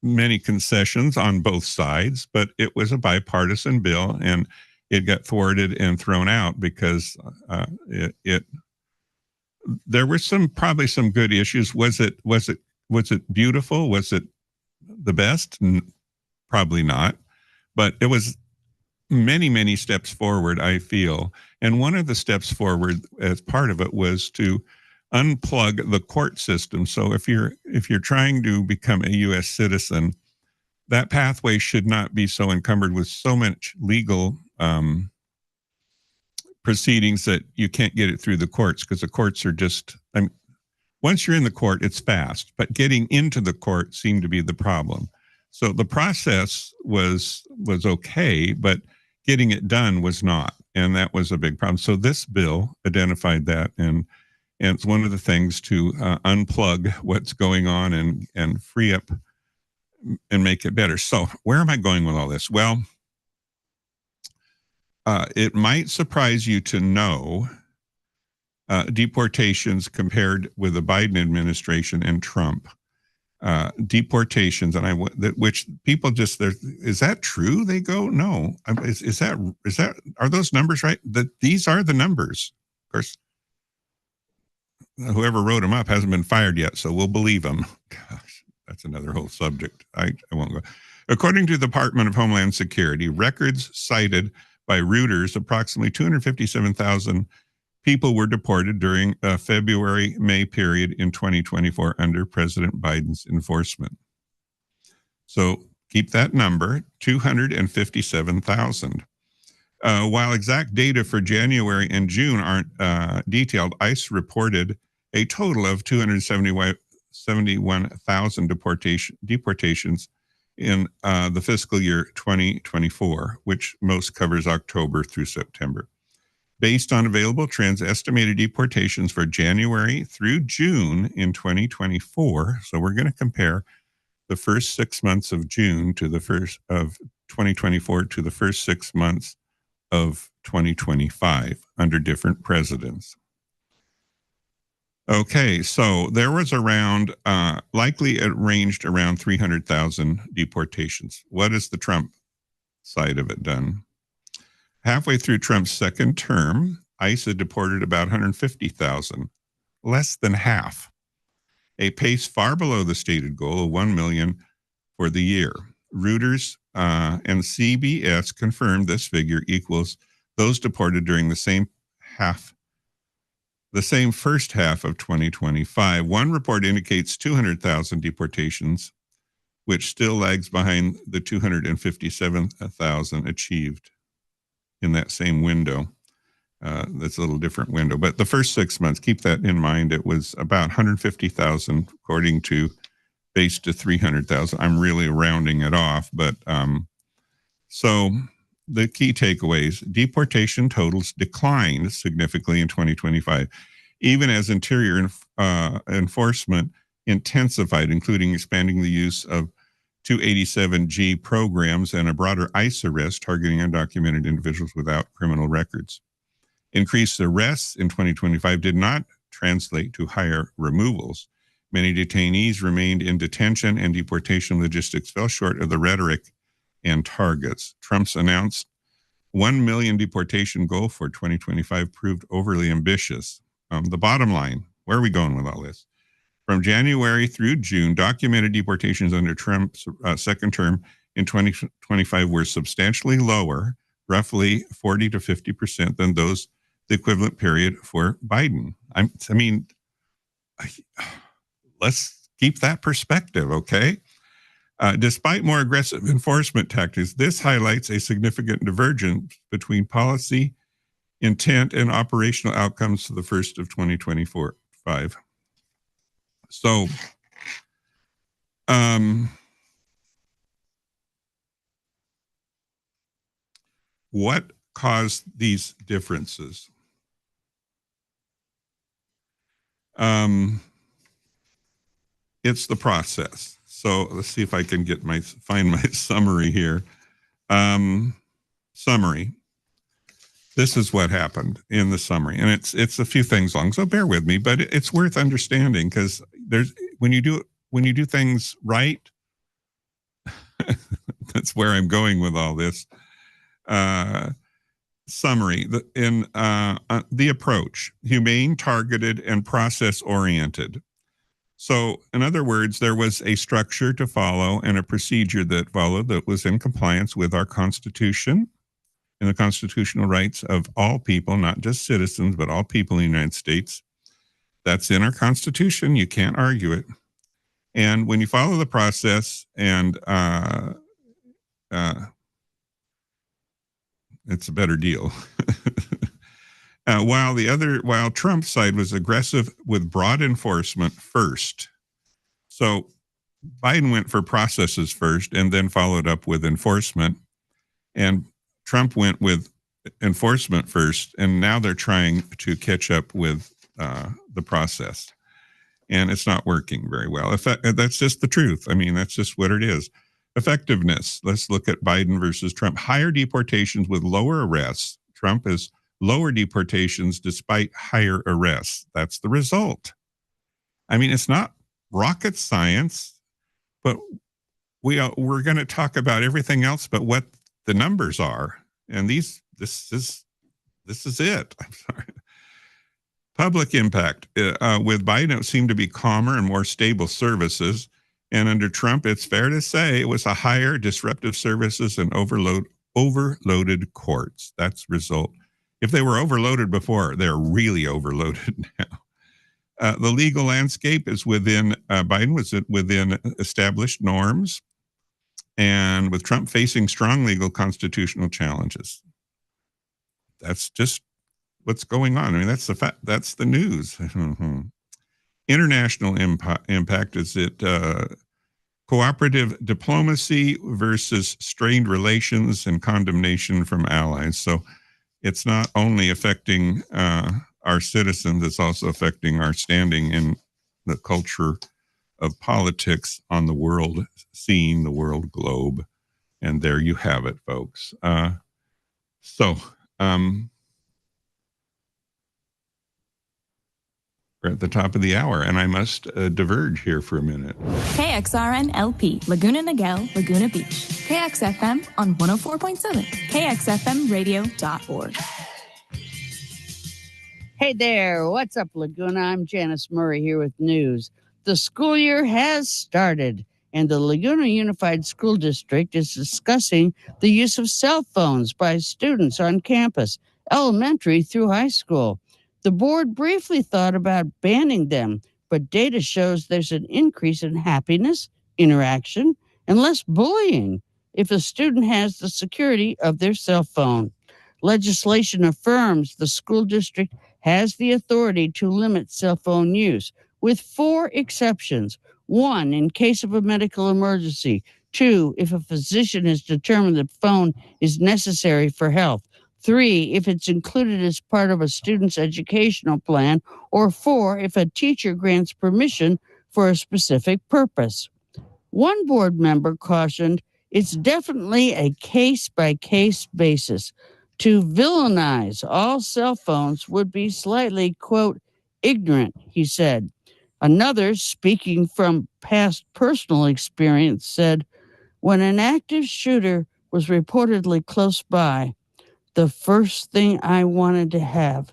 Speaker 8: many concessions on both sides, but it was a bipartisan bill and it got thwarted and thrown out because there were probably some good issues. Was it beautiful? Was it the best? Probably not, but it was many steps forward, I feel. And one of the steps forward as part of it was to unplug the court system. So if you're trying to become a U.S. citizen, that pathway should not be so encumbered with so much legal proceedings that you can't get it through the courts, because the courts are just, once you're in the court, it's fast, but getting into the court seemed to be the problem. So the process was okay, but getting it done was not, and that was a big problem. So this bill identified that, and it's one of the things to unplug what's going on and free up and make it better. So where am I going with all this? Well, it might surprise you to know deportations compared with the Biden administration and Trump. Deportations, and which people just, is that true? They go, no. Is that are those numbers right? These are the numbers. Of course, whoever wrote them up hasn't been fired yet, so we'll believe them. Gosh, that's another whole subject. I won't go. According to the Department of Homeland Security, records cited by Reuters, approximately 257,000 people were deported during a February-May period in 2024 under President Biden's enforcement. So keep that number, 257,000. While exact data for January and June aren't detailed, ICE reported a total of 271,000 deportations in the fiscal year 2024, which most covers October through September. Based on available trends, estimated deportations for January through June in 2024. So we're going to compare the first 6 months of June to the first of 2024 to the first 6 months of 2025 under different presidents. Okay, so there was around, likely it ranged around 300,000 deportations. What has the Trump side of it done? Halfway through Trump's second term, ICE had deported about 150,000, less than half, a pace far below the stated goal of 1 million for the year. Reuters and CBS confirmed this figure equals those deported during the same first half of 2025. One report indicates 200,000 deportations, which still lags behind the 257,000 achieved in that same window. That's a little different window. But the first 6 months, keep that in mind, it was about 150,000, according to base to 300,000. I'm really rounding it off. But so the key takeaways: deportation totals declined significantly in 2025, even as interior enforcement intensified, including expanding the use of 287G programs and a broader ICE arrest targeting undocumented individuals without criminal records. Increased arrests in 2025 did not translate to higher removals. Many detainees remained in detention, and deportation logistics fell short of the rhetoric and targets. Trump's announced 1 million deportation goal for 2025 proved overly ambitious. The bottom line, where are we going with all this? From January through June, documented deportations under Trump's second term in 2025 were substantially lower, roughly 40 to 50% than those the equivalent period for Biden. Let's keep that perspective, okay? Despite more aggressive enforcement tactics, this highlights a significant divergence between policy intent and operational outcomes to the first of 2025. So, what caused these differences? It's the process. So let's see if I can find my summary here. Summary. This is what happened in the summary, and it's a few things long, so bear with me. But it's worth understanding, because when you do things right, that's where I'm going with all this. Summary: the approach: humane, targeted, and process-oriented. So, in other words, there was a structure to follow and a procedure that followed that was in compliance with our Constitution and the constitutional rights of all people, not just citizens, but all people in the United States. That's in our Constitution. You can't argue it. And when you follow the process, and it's a better deal. While Trump's side was aggressive with broad enforcement first. So Biden went for processes first and then followed up with enforcement. And Trump went with enforcement first, and now they're trying to catch up with the process. And it's not working very well. That's just the truth. I mean, that's just what it is. Effectiveness. Let's look at Biden versus Trump. Higher deportations with lower arrests. Trump is lower deportations despite higher arrests. That's the result. I mean, it's not rocket science, but we're going to talk about everything else but what the numbers are. And this is it. I'm sorry. Public impact. With Biden, it seemed to be calmer and more stable services. And under Trump, it's fair to say it was a higher disruptive services and overloaded courts. That's result. If they were overloaded before, they're really overloaded now. The legal landscape is Biden was within established norms, and with Trump facing strong legal constitutional challenges. That's just what's going on. I mean, that's the fact. That's the news. International impact is it cooperative diplomacy versus strained relations and condemnation from allies. So it's not only affecting our citizens, it's also affecting our standing in the culture of politics on the world scene, the world globe. And there you have it, folks. We're at the top of the hour, and I must diverge here for a minute.
Speaker 11: KXRN LP, Laguna Niguel, Laguna Beach. KXFM on 104.7, KXFMradio.org.
Speaker 1: Hey there, what's up, Laguna? I'm Janice Murray here with news. The school year has started, and the Laguna Unified School District is discussing the use of cell phones by students on campus, elementary through high school. The board briefly thought about banning them, but data shows there's an increase in happiness, interaction, and less bullying if a student has the security of their cell phone. legislation affirms the school district has the authority to limit cell phone use, with 4 exceptions. 1, in case of a medical emergency. 2, if a physician has determined the phone is necessary for health. 3, if it's included as part of a student's educational plan. Or 4, if a teacher grants permission for a specific purpose. One board member cautioned, it's definitely a case-by-case basis. To villainize all cell phones would be slightly, quote, ignorant, he said. Another, speaking from past personal experience, said, when an active shooter was reportedly close by, the first thing I wanted to have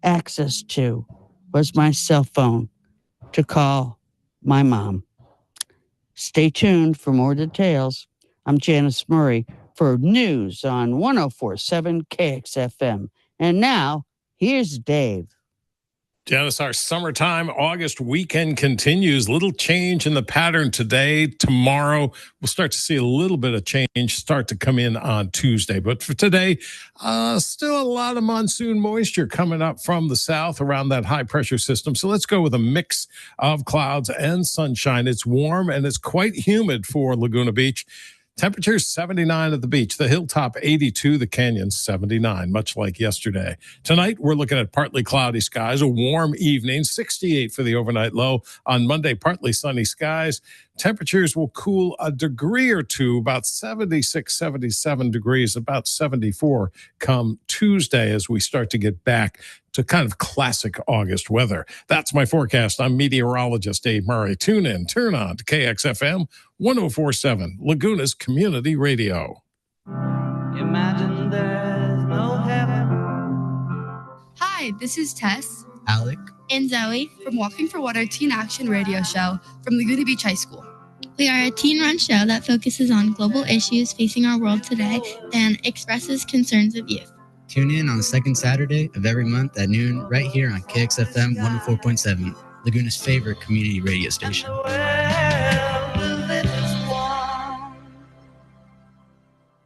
Speaker 1: access to was my cell phone to call my mom. Stay tuned for more details. I'm Janice Murray for news on 104.7 KXFM. And now, here's Dave.
Speaker 2: Janice, our summertime August weekend continues. Little change in the pattern today. Tomorrow, we'll start to see a little bit of change start to come in on Tuesday. But for today, still a lot of monsoon moisture coming up from the south around that high pressure system. So let's go with a mix of clouds and sunshine. It's warm and it's quite humid for Laguna Beach. Temperatures 79 at the beach, the hilltop 82, the canyon 79, much like yesterday. Tonight, we're looking at partly cloudy skies, a warm evening, 68 for the overnight low. On Monday, partly sunny skies. Temperatures will cool a degree or two, about 76, 77 degrees, about 74 come Tuesday as we start to get back to kind of classic August weather. That's my forecast. I'm meteorologist Dave Murray. Tune in, turn on to KXFM 104.7, Laguna's Community Radio.
Speaker 12: Imagine there's no heaven.
Speaker 13: Hi, this is Tess,
Speaker 14: Alec,
Speaker 13: and Zoe from Walking for Water Teen Action Radio Show from Laguna Beach High School.
Speaker 15: We are a teen-run show that focuses on global issues facing our world today and expresses concerns of youth.
Speaker 14: Tune in on the second Saturday of every month at noon right here on KXFM 104.7, Laguna's favorite community radio station.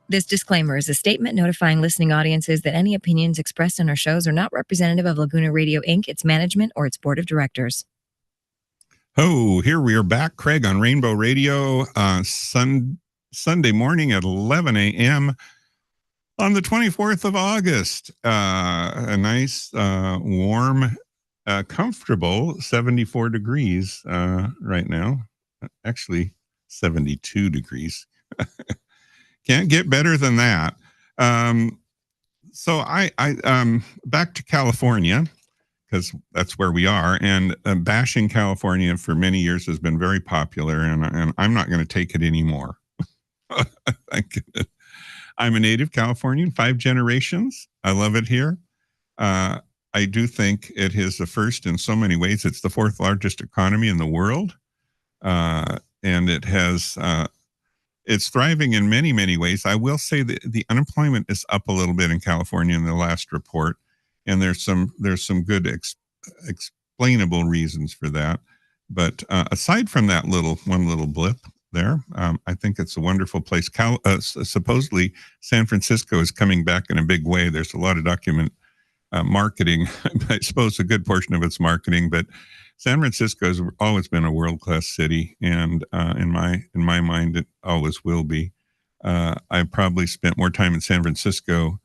Speaker 6: This disclaimer is a statement notifying listening audiences that any opinions expressed on our shows are not representative of Laguna Radio Inc., its management, or its board of directors.
Speaker 8: Oh, here we are back, Craig, on Rainbow Radio, Sunday morning at 11 a.m. on the 24th of August. A nice, warm, comfortable 74 degrees right now. Actually, 72 degrees. Can't get better than that. So I back to California, because that's where we are. And bashing California for many years has been very popular, and I'm not going to take it anymore. Thank goodness. I'm a native Californian, 5 generations. I love it here. I do think it is the first in so many ways. It's the 4th largest economy in the world. And it has, it's thriving in many, many ways. I will say that the unemployment is up a little bit in California in the last report. And there's some good explainable reasons for that. But aside from that one little blip there, I think it's a wonderful place. Supposedly, San Francisco is coming back in a big way. There's a lot of marketing. I suppose a good portion of it's marketing, but San Francisco has always been a world-class city, and in my mind, it always will be. I've probably spent more time in San Francisco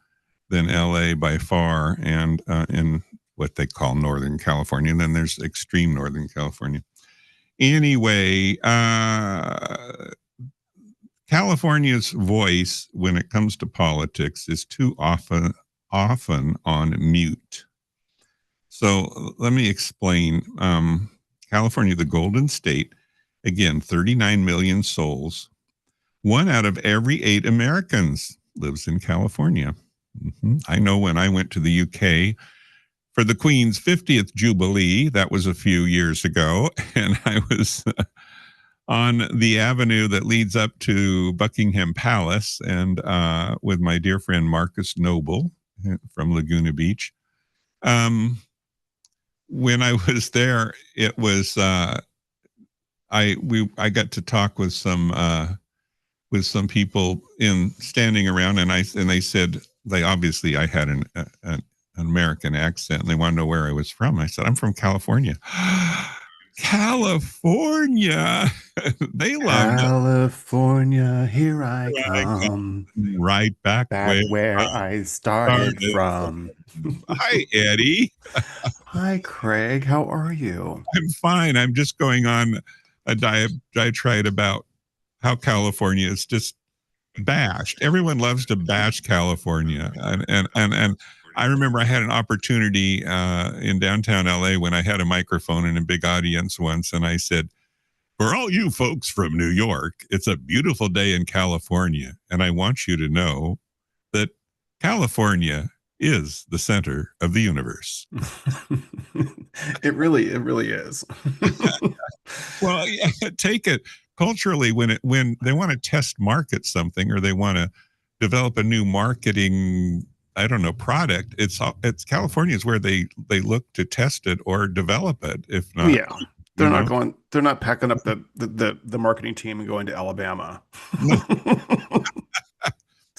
Speaker 8: than LA by far, and in what they call Northern California. And then there's extreme Northern California. Anyway, California's voice when it comes to politics is too often on mute. So let me explain. California, the Golden State, again, 39 million souls. 1 out of every 8 Americans lives in California. I know when I went to the UK for the Queen's 50th Jubilee, that was a few years ago, and I was on the avenue that leads up to Buckingham Palace, and with my dear friend Marcus Noble from Laguna Beach. When I was there, it was I got to talk with some people standing around, and they said they obviously, I had an American accent, and they wanted to know where I was from. I said, I'm from California. California. They loved it.
Speaker 16: California, here I come.
Speaker 8: Right back
Speaker 16: where I started from.
Speaker 8: Hi, Eddie.
Speaker 16: Hi, Craig. How are you?
Speaker 8: I'm fine. I'm just going on a diatribe about how California is just bashed. Everyone loves to bash California. And I remember I had an opportunity in downtown LA when I had a microphone in a big audience once, and I said, for all you folks from New York, it's a beautiful day in California, and I want you to know that California is the center of the universe.
Speaker 16: It really is.
Speaker 8: Well, yeah, take it culturally when they want to test market something, or they want to develop a new marketing, I don't know, product. It's California is where they look to test it or develop it. If not,
Speaker 16: yeah, they're not packing up the marketing team and going to Alabama.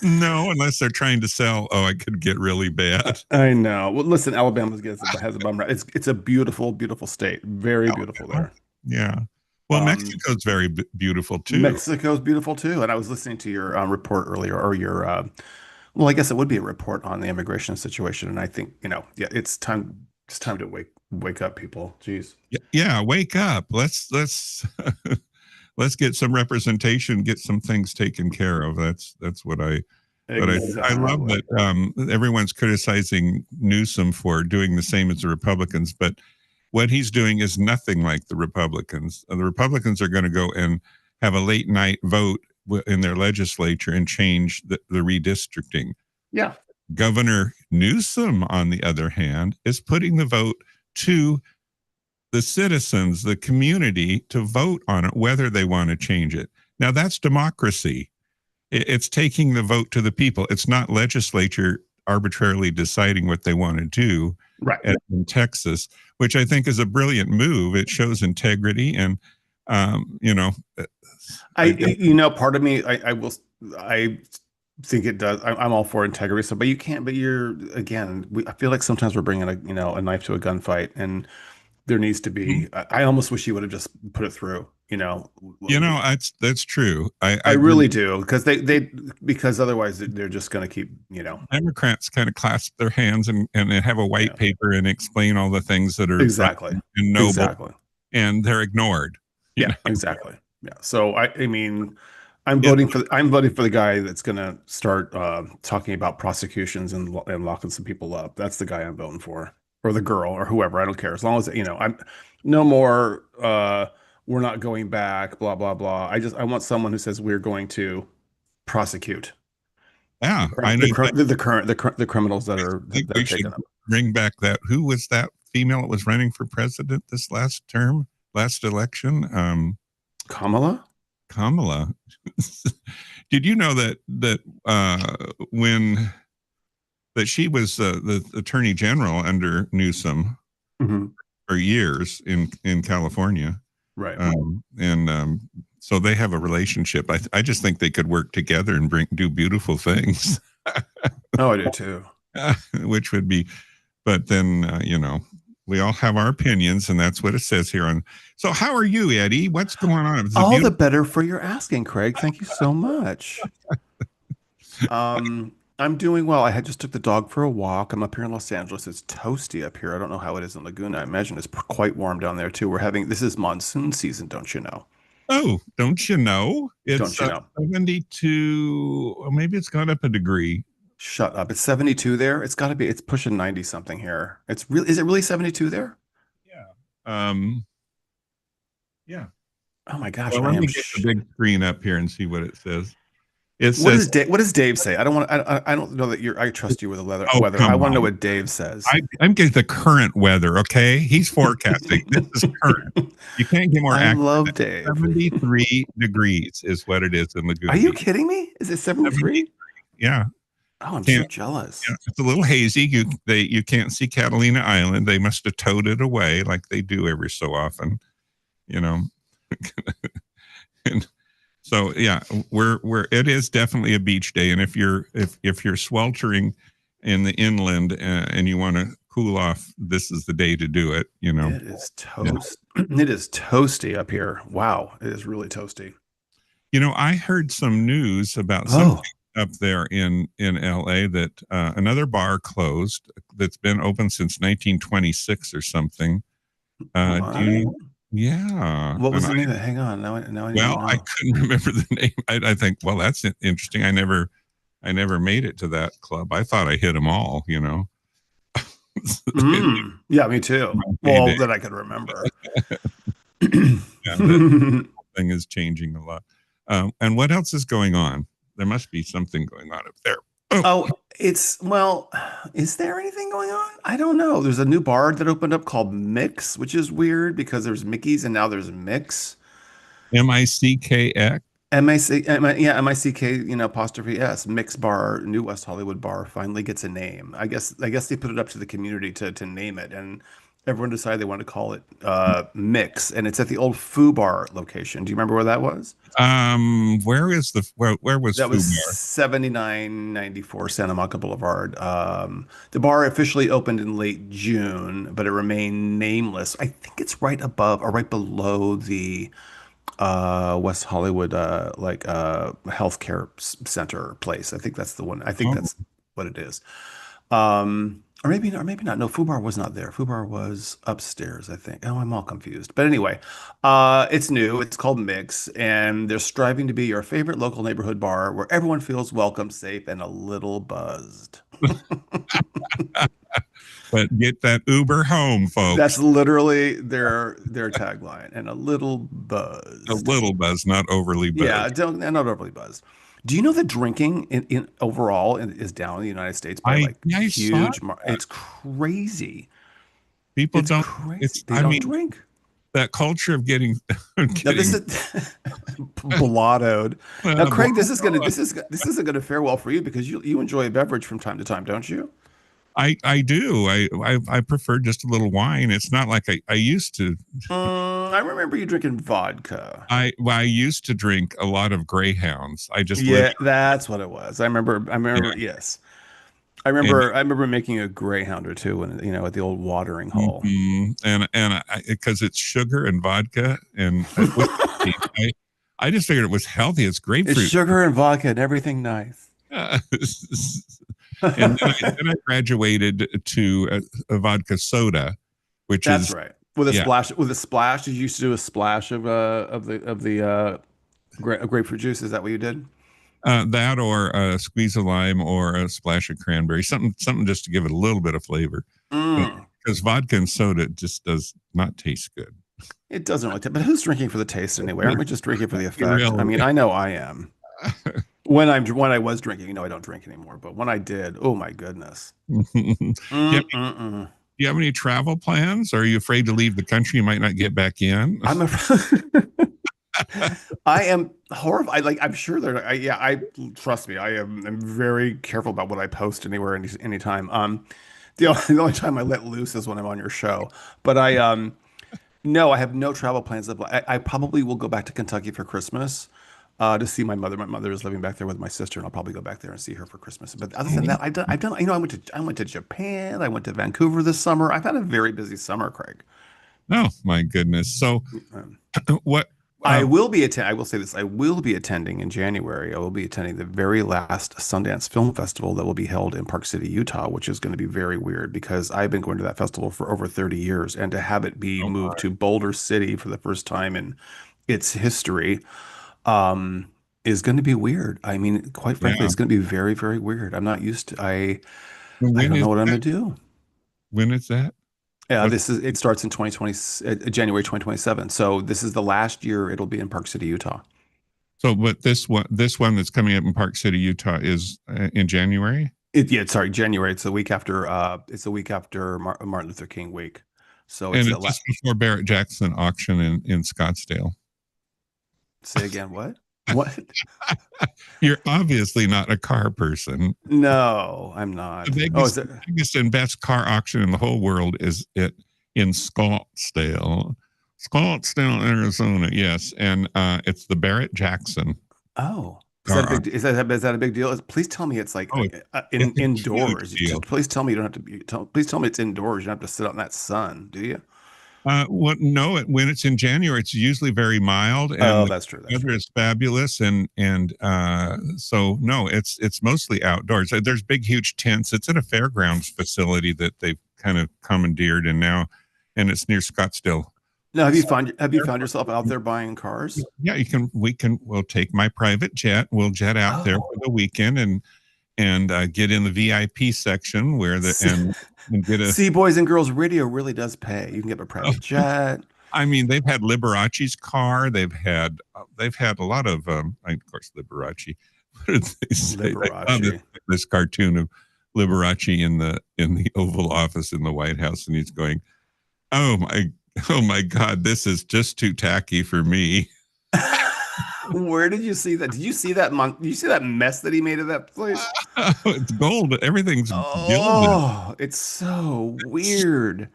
Speaker 8: No, unless they're trying to sell. Oh, I could get really bad.
Speaker 16: I know. Well, listen, Alabama has a bum rap. It's a beautiful, beautiful state. Very beautiful there.
Speaker 8: Yeah. Well, Mexico's very beautiful too.
Speaker 16: Mexico's beautiful too. And I was listening to your report earlier, or your well, I guess it would be a report on the immigration situation. And I think, it's time to wake up, people. Jeez.
Speaker 8: Yeah, wake up. Let's let's get some representation, get some things taken care of. That's what I love that everyone's criticizing Newsom for doing the same as the Republicans, but what he's doing is nothing like the Republicans. The Republicans are going to go and have a late night vote in their legislature and change the redistricting.
Speaker 16: Yeah.
Speaker 8: Governor Newsom, on the other hand, is putting the vote to the citizens, the community, to vote on it, whether they want to change it. Now, that's democracy. It's taking the vote to the people. It's not legislature arbitrarily deciding what they want to do.
Speaker 16: Right.
Speaker 8: In Texas, which I think is a brilliant move. It shows integrity, and
Speaker 16: part of me, I think it does. I'm all for integrity. So, but you can't. But I feel like sometimes we're bringing a knife to a gunfight, and there needs to be. I almost wish you would have just put it through.
Speaker 8: That's true.
Speaker 16: I really do, because otherwise they're just going to keep.
Speaker 8: Democrats kind of clasp their hands and they have a white paper and explain all the things that are
Speaker 16: exactly
Speaker 8: right and noble, and they're ignored.
Speaker 16: Yeah, exactly. Yeah. So I'm voting for the guy that's going to start talking about prosecutions and locking some people up. That's the guy I'm voting for, or the girl, or whoever. I don't care, as long as I'm no more. We're not going back. Blah blah blah. I want someone who says we're going to prosecute.
Speaker 8: Yeah, I
Speaker 16: know the criminals that are taken up.
Speaker 8: Bring back that. Who was that female that was running for president this last election? Kamala. Did you know that she was the attorney general under Newsom for years in California?
Speaker 16: Right.
Speaker 8: So they have a relationship. I just think they could work together and do beautiful things.
Speaker 16: Oh, I do too.
Speaker 8: Which would be, but then, we all have our opinions, and that's what it says here on. So how are you, Eddie? What's going on?
Speaker 16: All the better for your asking, Craig. Thank you so much. I'm doing well. I just took the dog for a walk. I'm up here in Los Angeles. It's toasty up here. I don't know how it is in Laguna. I imagine it's quite warm down there too. This is monsoon season, don't you know?
Speaker 8: Oh, don't you know?
Speaker 16: Don't you know?
Speaker 8: 72, or maybe it's gone up a degree.
Speaker 16: Shut up. It's 72 there. It's got to be. It's pushing 90 something here. Is it really 72 there?
Speaker 8: Yeah. Yeah.
Speaker 16: Oh my gosh.
Speaker 8: Well, let me get the big screen up here and see what it says.
Speaker 16: What does Dave say? I don't know that I trust you with the weather. I want to know what Dave says.
Speaker 8: I'm getting the current weather. Okay. He's forecasting. This is current. You can't get more accurate.
Speaker 16: I love Dave.
Speaker 8: 73 degrees is what it is in Laguna.
Speaker 16: Are you kidding me? Is it 73?
Speaker 8: Yeah.
Speaker 16: Oh, I'm so jealous.
Speaker 8: Yeah, it's a little hazy. You can't see Catalina Island. They must have towed it away like they do every so often, And So yeah, it is definitely a beach day, and if you're sweltering in the inland and you want to cool off, this is the day to do it. You know,
Speaker 16: it is toast. It is toasty up here. Wow, it is really toasty.
Speaker 8: You know, I heard some news about something up there in LA that another bar closed that's been open since 1926 or something. Yeah.
Speaker 16: What was the name of it? Hang on. Now I
Speaker 8: well, I couldn't remember the name. I think, well, that's interesting. I never made it to that club. I thought I hit them all, you know.
Speaker 16: Yeah, me too. Well, that I could remember.
Speaker 8: Yeah, the thing is changing a lot. And what else is going on? There must be something going on up there.
Speaker 16: Is there anything going on? I don't know. There's a new bar that opened up called Mix, which is weird because there's Mickey's and now there's Mix.
Speaker 8: MICKX?
Speaker 16: MICK, apostrophe S. Mix Bar, New West Hollywood bar finally gets a name. I guess they put it up to the community to name it, and everyone decided they wanted to call it Mix, and it's at the old Foo Bar location. Do you remember where that was?
Speaker 8: Where was that? Was
Speaker 16: Foo
Speaker 8: was
Speaker 16: Bar? 7994 Santa Monica Boulevard. The bar officially opened in late June, but it remained nameless. I think it's right above or right below the West Hollywood healthcare center place. I think that's the one. I think that's what it is. Or maybe not. No, Foo Bar was not there. Foo Bar was upstairs, I think. Oh, I'm all confused. But anyway, it's new. It's called Mix, and they're striving to be your favorite local neighborhood bar where everyone feels welcome, safe, and a little buzzed.
Speaker 8: But get that Uber home, folks.
Speaker 16: That's literally their tagline. And a little buzz.
Speaker 8: A little buzz, not overly buzzed.
Speaker 16: Yeah, not overly buzzed. Do you know that drinking in overall is down in the United States by huge? It's crazy.
Speaker 8: People don't.
Speaker 16: They don't drink.
Speaker 8: That culture of getting
Speaker 16: this is blottoed. Now, Craig, this isn't gonna fare well for you because you enjoy a beverage from time to time, don't you?
Speaker 8: I do. I prefer just a little wine. It's not like I used to.
Speaker 16: I remember you drinking vodka.
Speaker 8: I used to drink a lot of Greyhounds.
Speaker 16: That's what it was. I remember. Yeah. Yes, I remember making a Greyhound or two when at the old watering hole.
Speaker 8: And because it's sugar and vodka and I just figured it was healthy. It's grapefruit.
Speaker 16: It's sugar and vodka and everything nice.
Speaker 8: And then I graduated to a vodka soda, which
Speaker 16: that's right. With a splash. Did you used to do a splash of the grapefruit juice? Is that what you did?
Speaker 8: That or a squeeze of lime or a splash of cranberry, something just to give it a little bit of flavor. Because vodka and soda just does not taste good.
Speaker 16: It doesn't really. But who's drinking for the taste anyway? Aren't we just drinking for the effect?
Speaker 8: Really?
Speaker 16: I mean, I know I am. When I was drinking, I don't drink anymore. But when I did, oh my goodness.
Speaker 8: Do you have any travel plans? Or are you afraid to leave the country? You might not get back in.
Speaker 16: I am horrified. I'm sure I trust me. I'm very careful about what I post anywhere, anytime. The only time I let loose is when I'm on your show. But no, I have no travel plans. I probably will go back to Kentucky for Christmas. To see my mother. My mother is living back there with my sister, and I'll probably go back there and see her for Christmas. But other than that, I've done. I went to Japan. I went to Vancouver this summer. I've had a very busy summer, Craig.
Speaker 8: Oh my goodness! So, what?
Speaker 16: I will be I will say this. I will be attending in January. I will be attending the very last Sundance Film Festival that will be held in Park City, Utah, which is going to be very weird because I've been going to that festival for over 30 years, and to have it be moved to Boulder City for the first time in its history. Is going to be weird. I mean, quite frankly, it's going to be very, very weird. I'm not used to. I don't know what I'm going to do.
Speaker 8: When is that?
Speaker 16: Yeah, it starts in January 2027. So this is the last year it'll be in Park City, Utah.
Speaker 8: So, but this one that's coming up in Park City, Utah, is in January.
Speaker 16: January. It's a week after. Martin Luther King week. So
Speaker 8: it's just before Barrett Jackson auction in Scottsdale.
Speaker 16: Say again, what? What?
Speaker 8: You're obviously not a car person.
Speaker 16: No, I'm not.
Speaker 8: The biggest and best car auction in the whole world is in Scottsdale. Scottsdale, Arizona. Yes, and it's the Barrett Jackson.
Speaker 16: Oh, is that a big deal? Please tell me it's like indoors. Please tell me you don't have to be. Please tell me it's indoors. You don't have to sit out in that sun, do you?
Speaker 8: Well, no. When it's in January, it's usually very mild. And
Speaker 16: that's true.
Speaker 8: The weather is fabulous, and so no, it's mostly outdoors. There's big, huge tents. It's at a fairgrounds facility that they've kind of commandeered, and it's near Scottsdale.
Speaker 16: Now, have you found yourself out there buying cars?
Speaker 8: Yeah, we'll take my private jet. We'll jet out there for the weekend and get in the VIP section where and get a.
Speaker 16: See, Boys and Girls Radio really does pay. You can get a private jet.
Speaker 8: I mean, they've had Liberace's car. They've had a lot of, of course, Liberace. Liberace. This cartoon of Liberace in the Oval Office in the White House, and he's going, "Oh my God, this is just too tacky for me."
Speaker 16: Where did you see that? Did you see that? Did you see that mess that he made of that place?
Speaker 8: It's gold. Everything's gilded.
Speaker 16: It's so weird.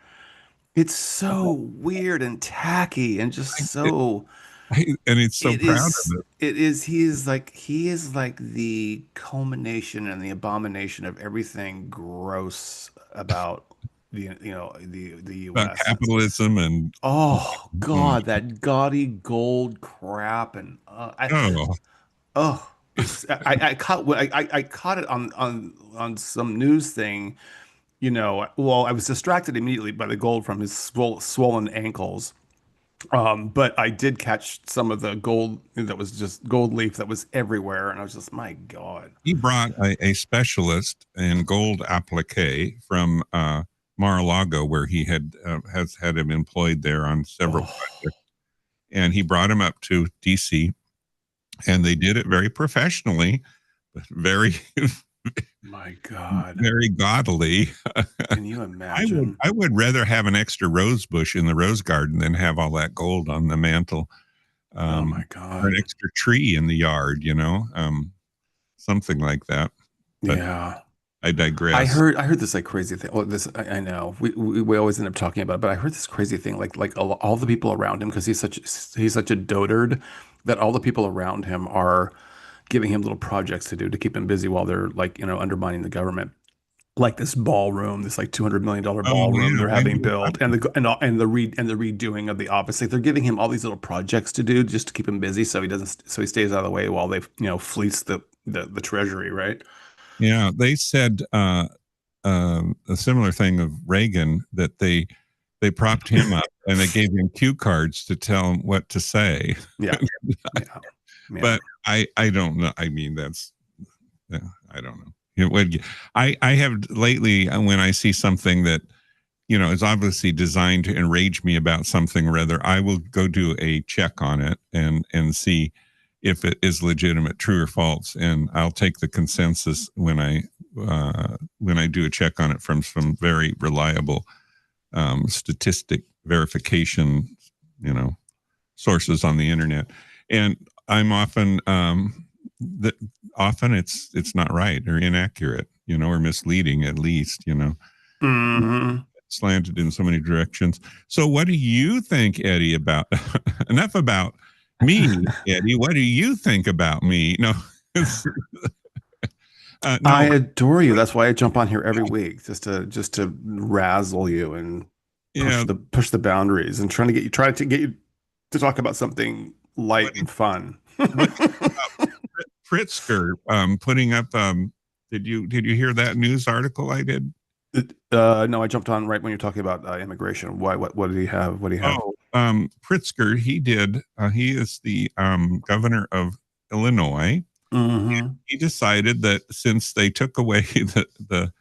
Speaker 16: It's so weird and tacky and just so.
Speaker 8: And he's so proud of it.
Speaker 16: He is like the culmination and the abomination of everything gross about the U.S.
Speaker 8: About capitalism and
Speaker 16: God, that gaudy gold crap and I caught it on some news thing, I was distracted immediately by the gold from his swollen ankles, but I did catch some of the gold that was just gold leaf that was everywhere, and I was just, my God.
Speaker 8: He brought a specialist in gold applique from Mar-a-Lago, where he has had him employed there on several projects, and he brought him up to DC, and they did it very professionally, but very
Speaker 16: my God,
Speaker 8: very gaudily.
Speaker 16: Can you imagine?
Speaker 8: I would rather have an extra rose bush in the rose garden than have all that gold on the mantle.
Speaker 16: Oh my God,
Speaker 8: or an extra tree in the yard, something like that. But
Speaker 16: yeah.
Speaker 8: I digress.
Speaker 16: I heard this crazy thing. Well, I know we always end up talking about it, but I heard this crazy thing. Like all the people around him, because he's such a dotard, that all the people around him are giving him little projects to do to keep him busy while they're undermining the government. Like this ballroom, this like $200 million ballroom they're having built, and the redoing of the office. Like they're giving him all these little projects to do just to keep him busy, so he stays out of the way while they fleece the treasury, right?
Speaker 8: Yeah, they said a similar thing of Reagan, that they propped him up and they gave him cue cards to tell him what to say.
Speaker 16: Yeah.
Speaker 8: But I don't know. I mean, I don't know. I have lately, when I see something that is obviously designed to enrage me about something or other, I will go do a check on it and see if it is legitimate, true or false, and I'll take the consensus when I do a check on it from some very reliable statistic verification, sources on the internet. And I'm often it's not right or inaccurate, or misleading at least,
Speaker 16: Mm-hmm.
Speaker 8: Slanted in so many directions. So, what do you think, Eddie? About enough about me, Eddie. What do you think about me? No.
Speaker 16: No. I adore you. That's why I jump on here every week, just to razzle you and push the boundaries and try to get you to talk about something light and fun.
Speaker 8: Pritzker putting up. Did you hear that news article I did?
Speaker 16: No, I jumped on right when you're talking about immigration. Why? What did he have? What do you have?
Speaker 8: Pritzker, he is the governor of Illinois.
Speaker 16: Mm-hmm.
Speaker 8: He decided that since they took away the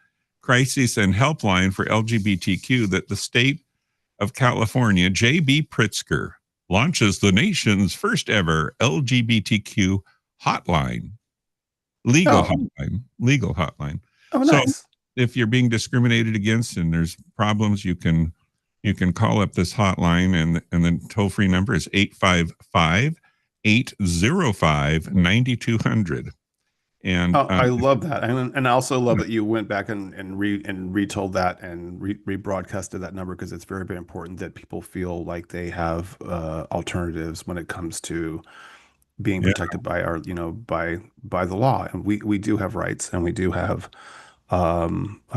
Speaker 8: crisis and helpline for LGBTQ, that the state of California, J.B. Pritzker, launches the nation's first ever LGBTQ hotline, legal hotline.
Speaker 16: Oh, nice.
Speaker 8: So if you're being discriminated against and there's problems, you can call up this hotline, and the toll-free number is 855-805-9200. And
Speaker 16: I love that, and I also love that you went back and retold that and rebroadcasted that number, because it's very, very important that people feel like they have alternatives when it comes to being protected by our, by the law. And we do have rights, and we do have a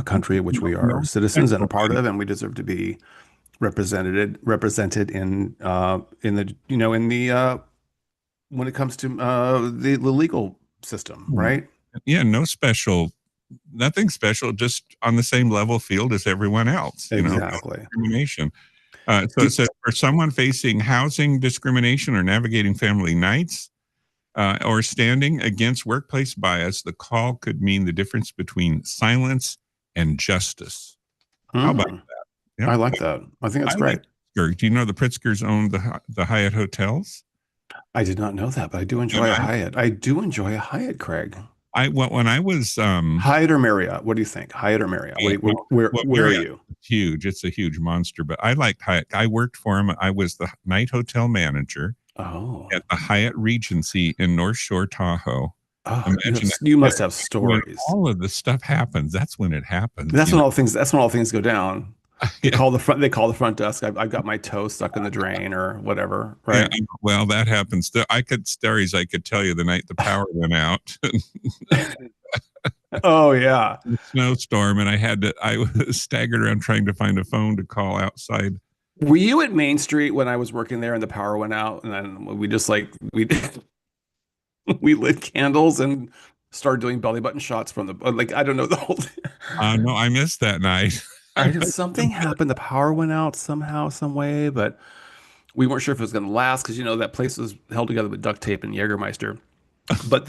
Speaker 16: country of which we are citizens and a part of, and we deserve to be represented in the when it comes to the legal system, right?
Speaker 8: Yeah, nothing special, just on the same level field as everyone else.
Speaker 16: Exactly.
Speaker 8: Discrimination. So it says, for someone facing housing discrimination or navigating family nights or standing against workplace bias, the call could mean the difference between silence and justice. How about that?
Speaker 16: Yeah. I like that. I think that's great.
Speaker 8: Do you know the Pritzkers own the Hyatt hotels?
Speaker 16: I did not know that, but I do enjoy a Hyatt. I do enjoy a Hyatt, Craig.
Speaker 8: When I was
Speaker 16: Hyatt or Marriott, what do you think? Hyatt or Marriott? Where are you?
Speaker 8: Huge. It's a huge monster, but I liked Hyatt. I worked for him. I was the night hotel manager at the Hyatt Regency in North Shore, Tahoe.
Speaker 16: Oh, you must have stories.
Speaker 8: When all of this stuff happens. That's when it happens.
Speaker 16: That's when all things go down. They call the front desk. I've got my toe stuck in the drain or whatever. Right.
Speaker 8: Yeah, well, that happens. Stories I could tell you the night the power went out.
Speaker 16: Oh yeah.
Speaker 8: Snowstorm, and I was staggered around trying to find a phone to call outside.
Speaker 16: Were you at Main Street when I was working there and the power went out, and then we just we lit candles and started doing belly button shots from the I don't know the whole thing.
Speaker 8: No, I missed that night.
Speaker 16: Something happened. The power went out somehow, some way, but we weren't sure if it was going to last, because that place was held together with duct tape and Jägermeister. But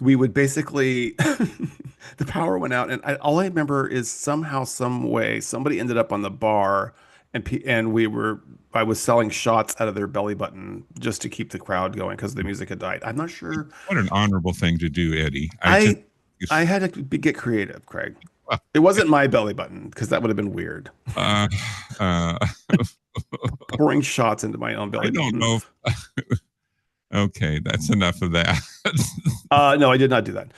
Speaker 16: we would basically the power went out, and all I remember is somehow, some way, somebody ended up on the bar, and I was selling shots out of their belly button just to keep the crowd going because the music had died. I'm not sure.
Speaker 8: What an honorable thing to do, Eddie.
Speaker 16: I had to get creative, Craig. It wasn't my belly button, because that would have been weird. Pouring shots into my own belly button.
Speaker 8: I don't know. Okay, that's enough of that.
Speaker 16: No, I did not do that.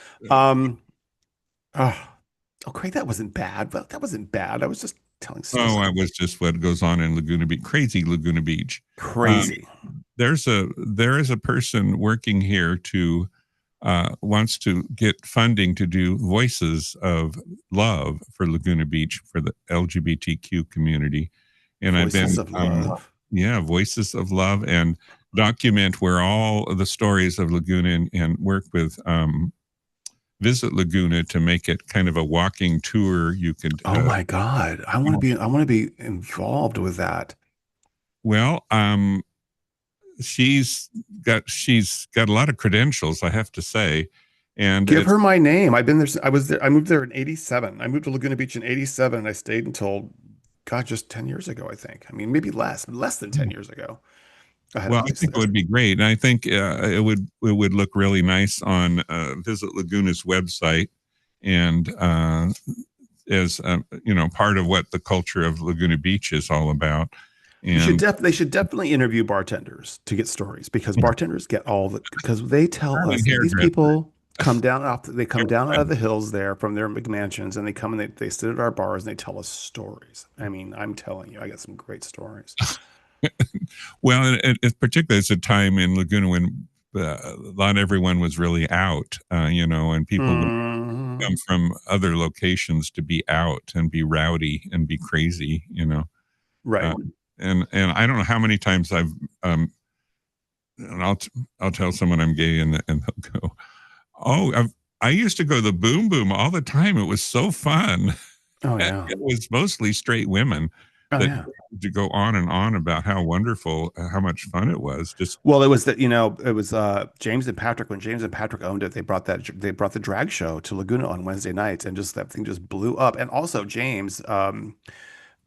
Speaker 16: Craig, that wasn't bad. That wasn't bad. I was just telling stories.
Speaker 8: I was just what goes on in Laguna Beach. Crazy Laguna Beach.
Speaker 16: Crazy.
Speaker 8: There is a person working here to wants to get funding to do Voices of Love for Laguna Beach for the LGBTQ community. And
Speaker 16: Voices of Love.
Speaker 8: Voices of Love, and document where all of the stories of Laguna and work with Visit Laguna to make it kind of a walking tour. You could.
Speaker 16: Oh my God. I want to be involved with that.
Speaker 8: Well, she's got a lot of credentials, I have to say, and
Speaker 16: give her my name. I've been there. I was there. I moved there in '87. I moved to Laguna Beach in '87, and I stayed until just 10 years ago, I think. I mean, maybe less than 10 years ago.
Speaker 8: Well, I think it would be great, and I think it would look really nice on Visit Laguna's website, and as part of what the culture of Laguna Beach is all about. And
Speaker 16: they should definitely interview bartenders to get stories, because bartenders get because they tell us these people come down out of the hills there from their McMansions, and they come and they sit at our bars and they tell us stories. I mean, I'm telling you, I got some great stories.
Speaker 8: Well, particularly it's a time in Laguna when not everyone was really out, and people would come from other locations to be out and be rowdy and be crazy,
Speaker 16: Right.
Speaker 8: And I don't know how many times I've and I'll tell someone I'm gay and they'll go, I used to go to the Boom Boom all the time. It was so fun.
Speaker 16: Oh yeah.
Speaker 8: And it was mostly straight women to go on and on about how wonderful, how much fun it was. It was James and Patrick. When James and Patrick owned it, they brought the drag show to Laguna on Wednesday nights, and just that thing just blew up. And also James,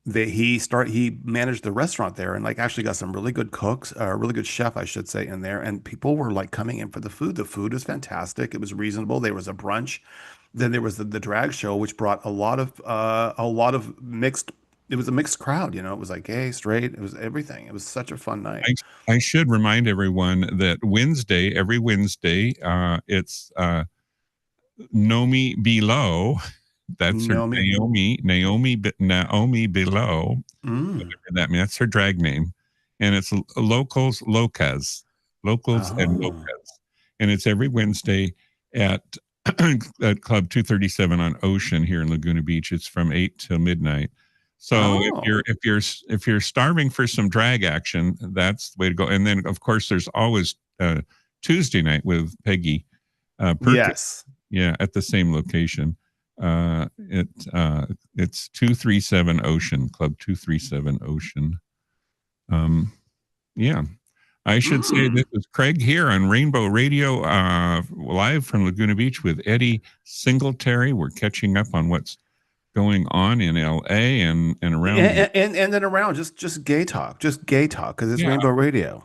Speaker 8: he managed the restaurant there, and actually got some really good cooks, really good chef, I should say, in there. And people were coming in for the food. The food was fantastic. It was reasonable. There was a brunch. Then there was the drag show, which brought a lot of mixed. It was a mixed crowd, it was gay, straight, it was everything. It was such a fun night. I should remind everyone that every Wednesday, it's Nomi Below. That's her
Speaker 16: Naomi.
Speaker 8: Naomi Below. Whatever that means. That's her drag name. And it's Locals Locas. Locals and Locas. And it's every Wednesday at Club 237 on Ocean here in Laguna Beach. It's from 8 till midnight. So if you're starving for some drag action, that's the way to go. And then of course there's always Tuesday night with Peggy Perkins.
Speaker 16: Yes.
Speaker 8: Yeah, at the same location. It's 237 Ocean, Club 237 Ocean. Yeah. I should say this is Craig here on Rainbow Radio, live from Laguna Beach with Eddie Singletary. We're catching up on what's going on in LA and around
Speaker 16: and then around just gay talk because it's Rainbow Radio.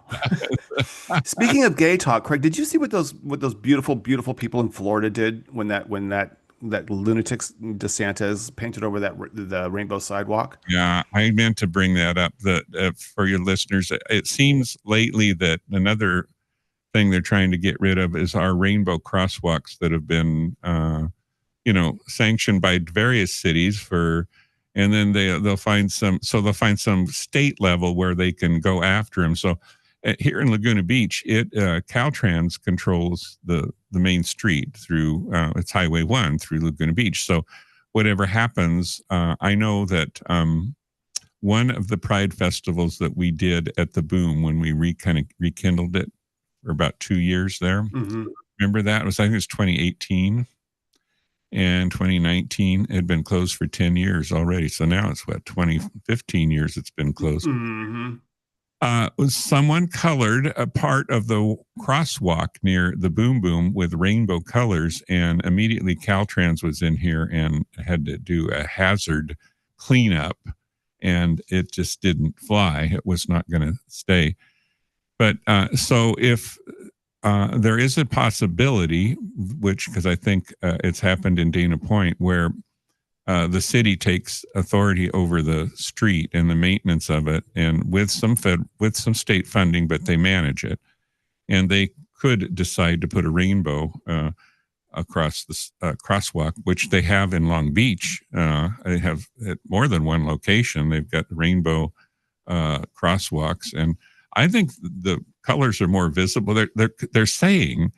Speaker 16: Speaking of gay talk, Craig, did you see what those beautiful people in Florida did when that lunatic DeSantis painted over the rainbow sidewalk?
Speaker 8: Yeah, I meant to bring that up. That for your listeners, it seems lately that another thing they're trying to get rid of is our rainbow crosswalks that have been sanctioned by various cities and then they'll find some state level where they can go after them. So here in Laguna Beach, Caltrans controls the main street through it's Highway 1 through Laguna Beach. So whatever happens, I know that one of the Pride festivals that we did at the Boom when we rekindled it for about 2 years there.
Speaker 16: Mm-hmm.
Speaker 8: Remember that? I think it was 2018. And 2019 had been closed for 10 years already. So now it's 15 years it's been closed.
Speaker 16: Mm-hmm.
Speaker 8: Someone colored a part of the crosswalk near the Boom Boom with rainbow colors, and immediately Caltrans was in here and had to do a hazard cleanup, and it just didn't fly. It was not going to stay. But so if there is a possibility, because I think it's happened in Dana Point, where the city takes authority over the street and the maintenance of it, and with some state funding, but they manage it, and they could decide to put a rainbow across the crosswalk, which they have in Long Beach. They have at more than one location. They've got rainbow crosswalks, and I think the colors are more visible. They're saying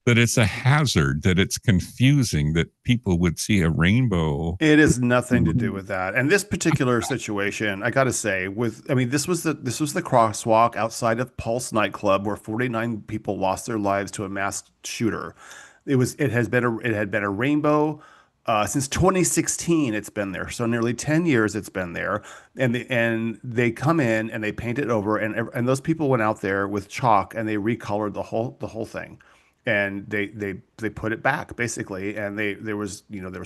Speaker 8: that it's a hazard, that it's confusing, that people would see a rainbow.
Speaker 16: It has nothing to do with that. And this particular situation, I got to say, this was the crosswalk outside of Pulse nightclub where 49 people lost their lives to a masked shooter. It had been a rainbow since 2016. It's been there, so nearly 10 years it's been there. And they come in and they paint it over, and those people went out there with chalk and they recolored the whole thing, and they put it back basically. And there was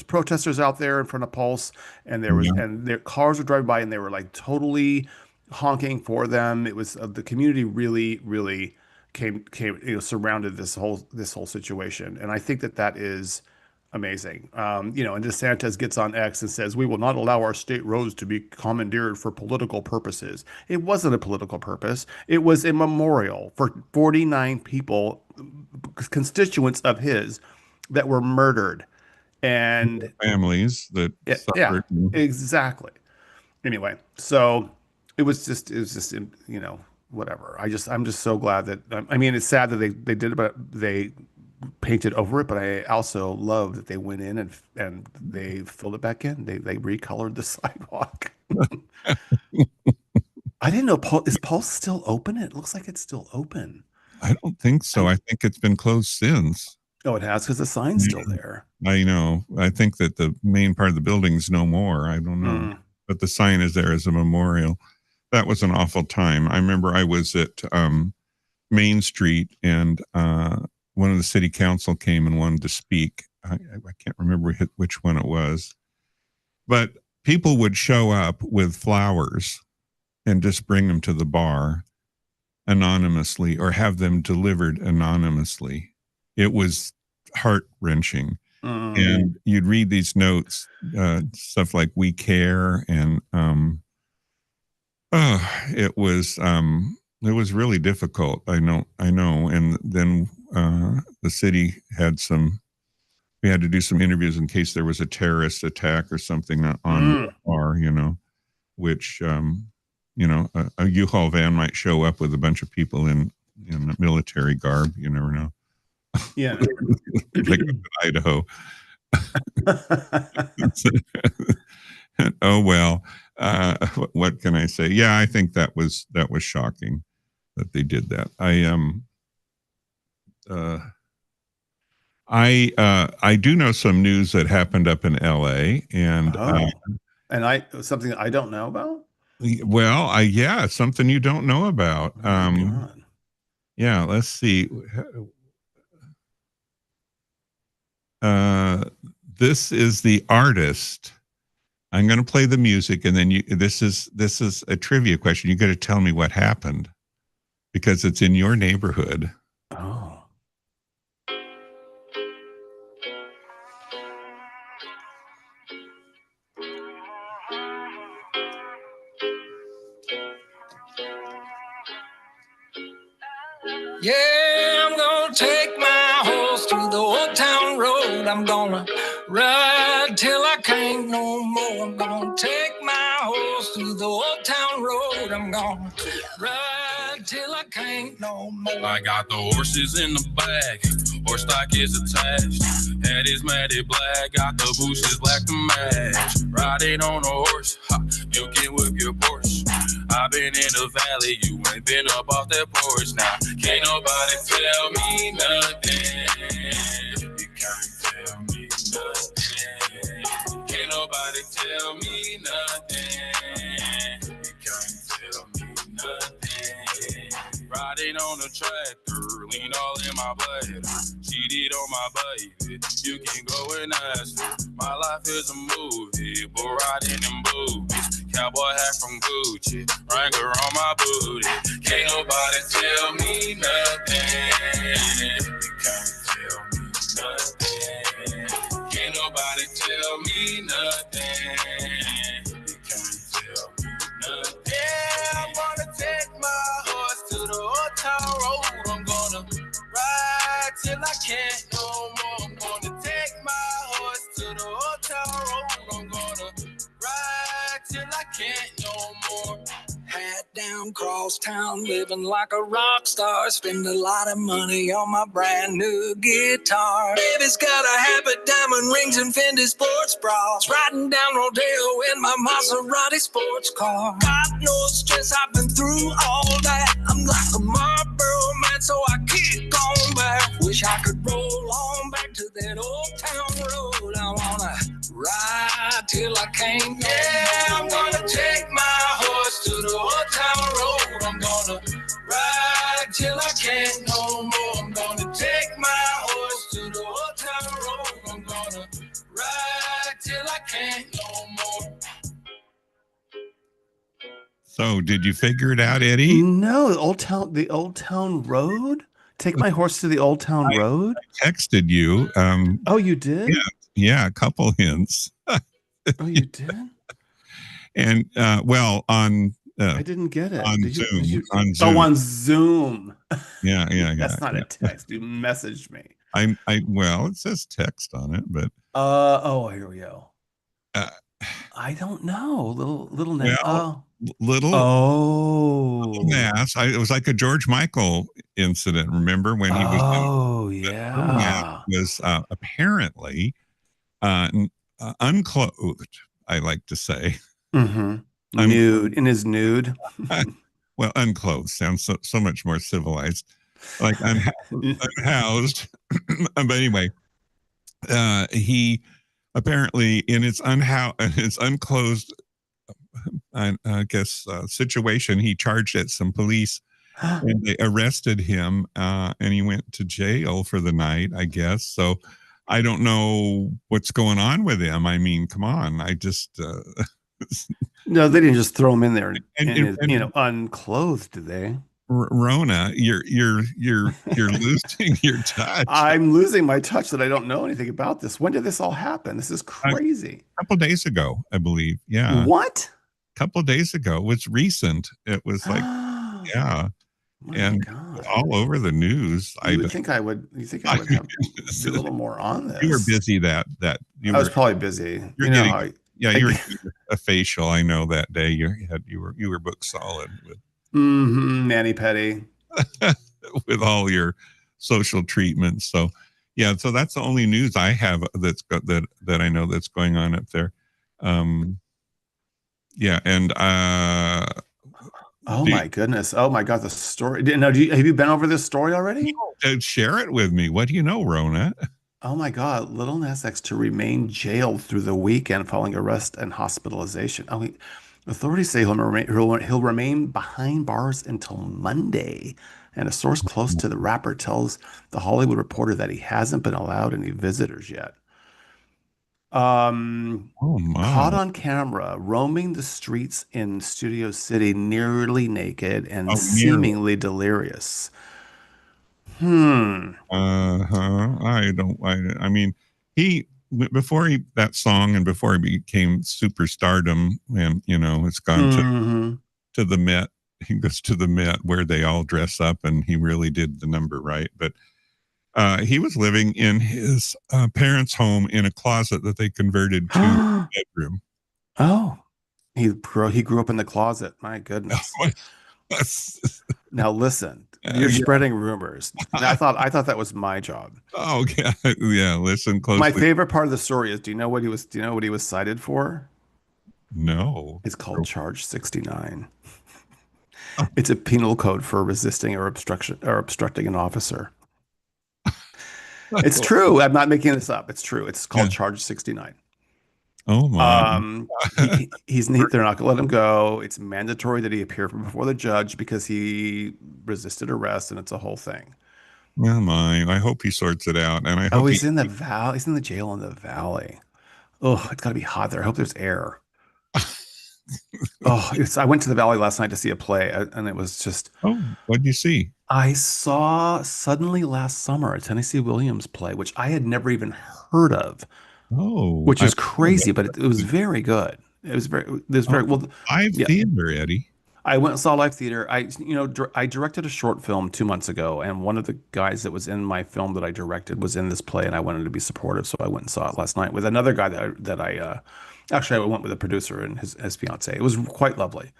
Speaker 16: protesters out there in front of Pulse, and and their cars were driving by and they were like totally honking for them. It was the community really came surrounded this whole situation, and I think that is amazing. And DeSantis gets on X and says, "We will not allow our state roads to be commandeered for political purposes." It wasn't a political purpose. It was a memorial for 49 people, constituents of his, that were murdered, and
Speaker 8: families that suffered.
Speaker 16: Yeah, exactly. Anyway, so it was just whatever. I'm just so glad that, it's sad that they did it, but they painted over it, but I also love that they went in and they filled it back in. They recolored the sidewalk. I didn't know. Is Pulse still open? It looks like it's still open.
Speaker 8: I don't think so. I think it's been closed since.
Speaker 16: Oh, it has, because the sign's still there.
Speaker 8: I know. I think that the main part of the building's no more. I don't know. But the sign is there as a memorial. That was an awful time. I remember I was at Main Street, and one of the city council came and wanted to speak. I can't remember which one it was, but people would show up with flowers and just bring them to the bar anonymously or have them delivered anonymously. It was heart-wrenching. And you'd read these notes, stuff like "We care," and it was really difficult. I know. And then the city had some we had to do some interviews in case there was a terrorist attack or something on the car, which, a U-Haul van might show up with a bunch of people in military garb. You never know.
Speaker 16: Yeah.
Speaker 8: Like Idaho. Oh, well, what can I say? Yeah, I think that was shocking that they did that. I do know some news that happened up in LA, and
Speaker 16: something I don't know about.
Speaker 8: Well, yeah, something you don't know about. Yeah, let's see. This is the artist. I'm going to play the music, and then this is a trivia question. You got to tell me what happened because it's in your neighborhood.
Speaker 16: Oh.
Speaker 17: Yeah, I'm gonna take my horse through the old town road. I'm gonna ride till I can't no more. I'm gonna take my horse through the old town road. I'm gonna ride till I can't no more.
Speaker 18: I got the horses in the back, horse stock is attached. Head is matted black, got the bushes black to match. Riding on a horse, you can whip your Porsche. I've been in the valley, you ain't been up off that porch. Now, can't nobody tell me nothing. You can't tell me nothing. Can't nobody tell me nothing. You can't tell me nothing. Riding on a tractor, lean all in my bladder. Cheated on my baby, you can go and ask her. My life is a movie, but riding in boobies. Cowboy hat from Gucci, Wrangler on my booty. Can't nobody tell me nothing. You can't tell me nothing. Can't nobody tell me nothing. You can't tell me nothing. Yeah, I'm gonna take my horse to the old town road. I'm gonna ride till I can't no more. I'm gonna take my horse to the old town road. I'm gonna ride till I can't no more.
Speaker 17: Hat down, cross town, living like a rock star. Spend a lot of money on my brand new guitar. Baby's got a habit, diamond rings, and Fendi sports bras. Riding down Rodeo in my Maserati sports car. Got no stress, I've been through all that. I'm like a Marlboro man, so I keep going back. Wish I could roll on back to that old town road. I wanna ride till I can't. Yeah, I'm gonna take my horse to the old town road. I'm gonna ride till I can't no more. I'm gonna take my horse to the old town road. I'm gonna ride till I can't no more.
Speaker 8: So, did you figure it out, Eddie?
Speaker 16: No, the old town road. Take my horse to the old town road.
Speaker 8: I texted you.
Speaker 16: Oh, you did?
Speaker 8: Yeah, a couple hints.
Speaker 16: Oh, you did?
Speaker 8: And on
Speaker 16: I didn't get it.
Speaker 8: On
Speaker 16: Did
Speaker 8: Zoom. On Zoom.
Speaker 16: Oh, on Zoom.
Speaker 8: Yeah.
Speaker 16: That's not a text. You messaged me.
Speaker 8: Well, it says text on it, but
Speaker 16: here we go. I don't know. Little name.
Speaker 8: Little mass. It was like a George Michael incident. Remember when he was? Was apparently unclothed. I like to say.
Speaker 16: Mm-hmm. Nude in his nude.
Speaker 8: Well, unclothed sounds so much more civilized. Like unhoused. But anyway, he apparently in his unclothed, I guess, situation, he charged at some police and they arrested him and he went to jail for the night, I guess. So I don't know what's going on with him. I mean, come on. I just
Speaker 16: no, they didn't just throw him in there and unclothed, did they?
Speaker 8: Rona, you're losing your touch.
Speaker 16: I'm losing my touch that I don't know anything about this. When did this all happen? This is crazy.
Speaker 8: A couple days ago, I believe. Yeah.
Speaker 16: What?
Speaker 8: A couple days ago. It was recent. It was like, yeah. and all over the news.
Speaker 16: You think I would have be a little more on this.
Speaker 8: You were busy that
Speaker 16: I was probably busy.
Speaker 8: You're getting, you were a facial. I know that day you were booked solid with
Speaker 16: Manny Petty
Speaker 8: with all your social treatments. So yeah, so that's the only news I have that I know that's going on up there. Yeah, and
Speaker 16: oh my goodness! Oh my God, the story. Have you been over this story already?
Speaker 8: Share it with me. What do you know, Rona?
Speaker 16: Oh my God, Lil Nas X to remain jailed through the weekend following arrest and hospitalization. Authorities say he'll remain behind bars until Monday. And a source close to the rapper tells The Hollywood Reporter that he hasn't been allowed any visitors yet. Caught on camera roaming the streets in Studio City nearly naked and seemingly delirious.
Speaker 8: I mean, before that song and before he became superstardom, and it's gone to the Met. He goes to the Met where they all dress up, and he really did the number right. But he was living in his parents' home in a closet that they converted to a bedroom.
Speaker 16: Oh, he grew up in the closet. My goodness. Now listen, you're spreading rumors. I thought that was my job.
Speaker 8: Oh yeah. Listen closely.
Speaker 16: My favorite part of the story is: do you know what he was cited for?
Speaker 8: No.
Speaker 16: It's called Charge 69. It's a penal code for resisting or obstructing an officer. It's true. I'm not making this up. It's true. It's called Charge 69.
Speaker 8: Oh my!
Speaker 16: They're not going to let him go. It's mandatory that he appear before the judge because he resisted arrest, and it's a whole thing.
Speaker 8: Oh my! I hope he sorts it out. And I hope
Speaker 16: he's in the valley. He's in the jail in the valley. Oh, it's got to be hot there. I hope there's air. I went to the Valley last night to see a play, and it was just.
Speaker 8: Oh, what did you see?
Speaker 16: I saw Suddenly last summer a Tennessee Williams play, which I had never even heard of.
Speaker 8: Oh,
Speaker 16: which is crazy, but it was very good. It was very well.
Speaker 8: Live theater, Eddie.
Speaker 16: I went and saw live theater. I directed a short film 2 months ago, and one of the guys that was in my film that I directed was in this play, and I wanted to be supportive, so I went and saw it last night with another guy that I actually I went with a producer and his fiance. It was quite lovely.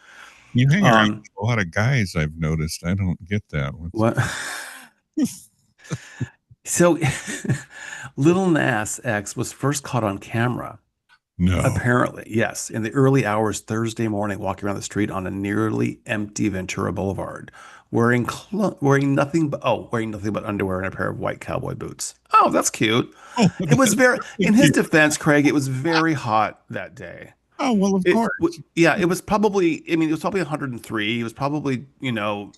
Speaker 8: You hang around with a lot of guys, I've noticed. I don't get that.
Speaker 16: What? So, Lil Nas X was first caught on camera.
Speaker 8: No.
Speaker 16: Apparently, yes. In the early hours Thursday morning, walking around the street on a nearly empty Ventura Boulevard, wearing nothing but underwear and a pair of white cowboy boots. Oh, that's cute. It was in his defense, Craig, it was very hot that day.
Speaker 8: Oh, well, of course.
Speaker 16: Yeah, it was probably 103. He was probably,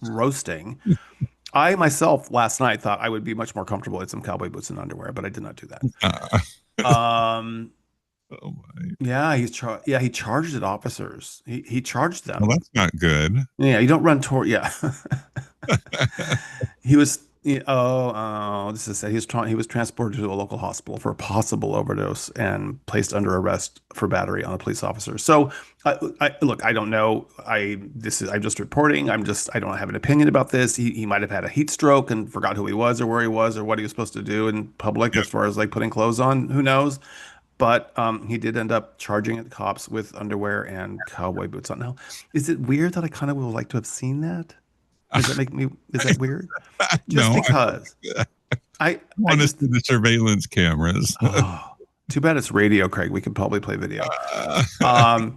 Speaker 16: roasting. I myself last night thought I would be much more comfortable in some cowboy boots and underwear, but I did not do that.
Speaker 8: Oh my.
Speaker 16: Yeah, he charged at officers. He charged them.
Speaker 8: Well, that's not good.
Speaker 16: Yeah, you don't run toward. Yeah, he was. This is he was transported to a local hospital for a possible overdose and placed under arrest for battery on a police officer. So, look, I don't know. I'm just reporting. I don't have an opinion about this. He might have had a heat stroke and forgot who he was or where he was or what he was supposed to do in public as far as like putting clothes on. Who knows? But he did end up charging at the cops with underwear and cowboy boots on. Now, is it weird that I kind of would like to have seen that? Does that make me? Is that weird? Just because I
Speaker 8: want to see the surveillance cameras.
Speaker 16: Too bad it's radio, Craig. We could probably play video. So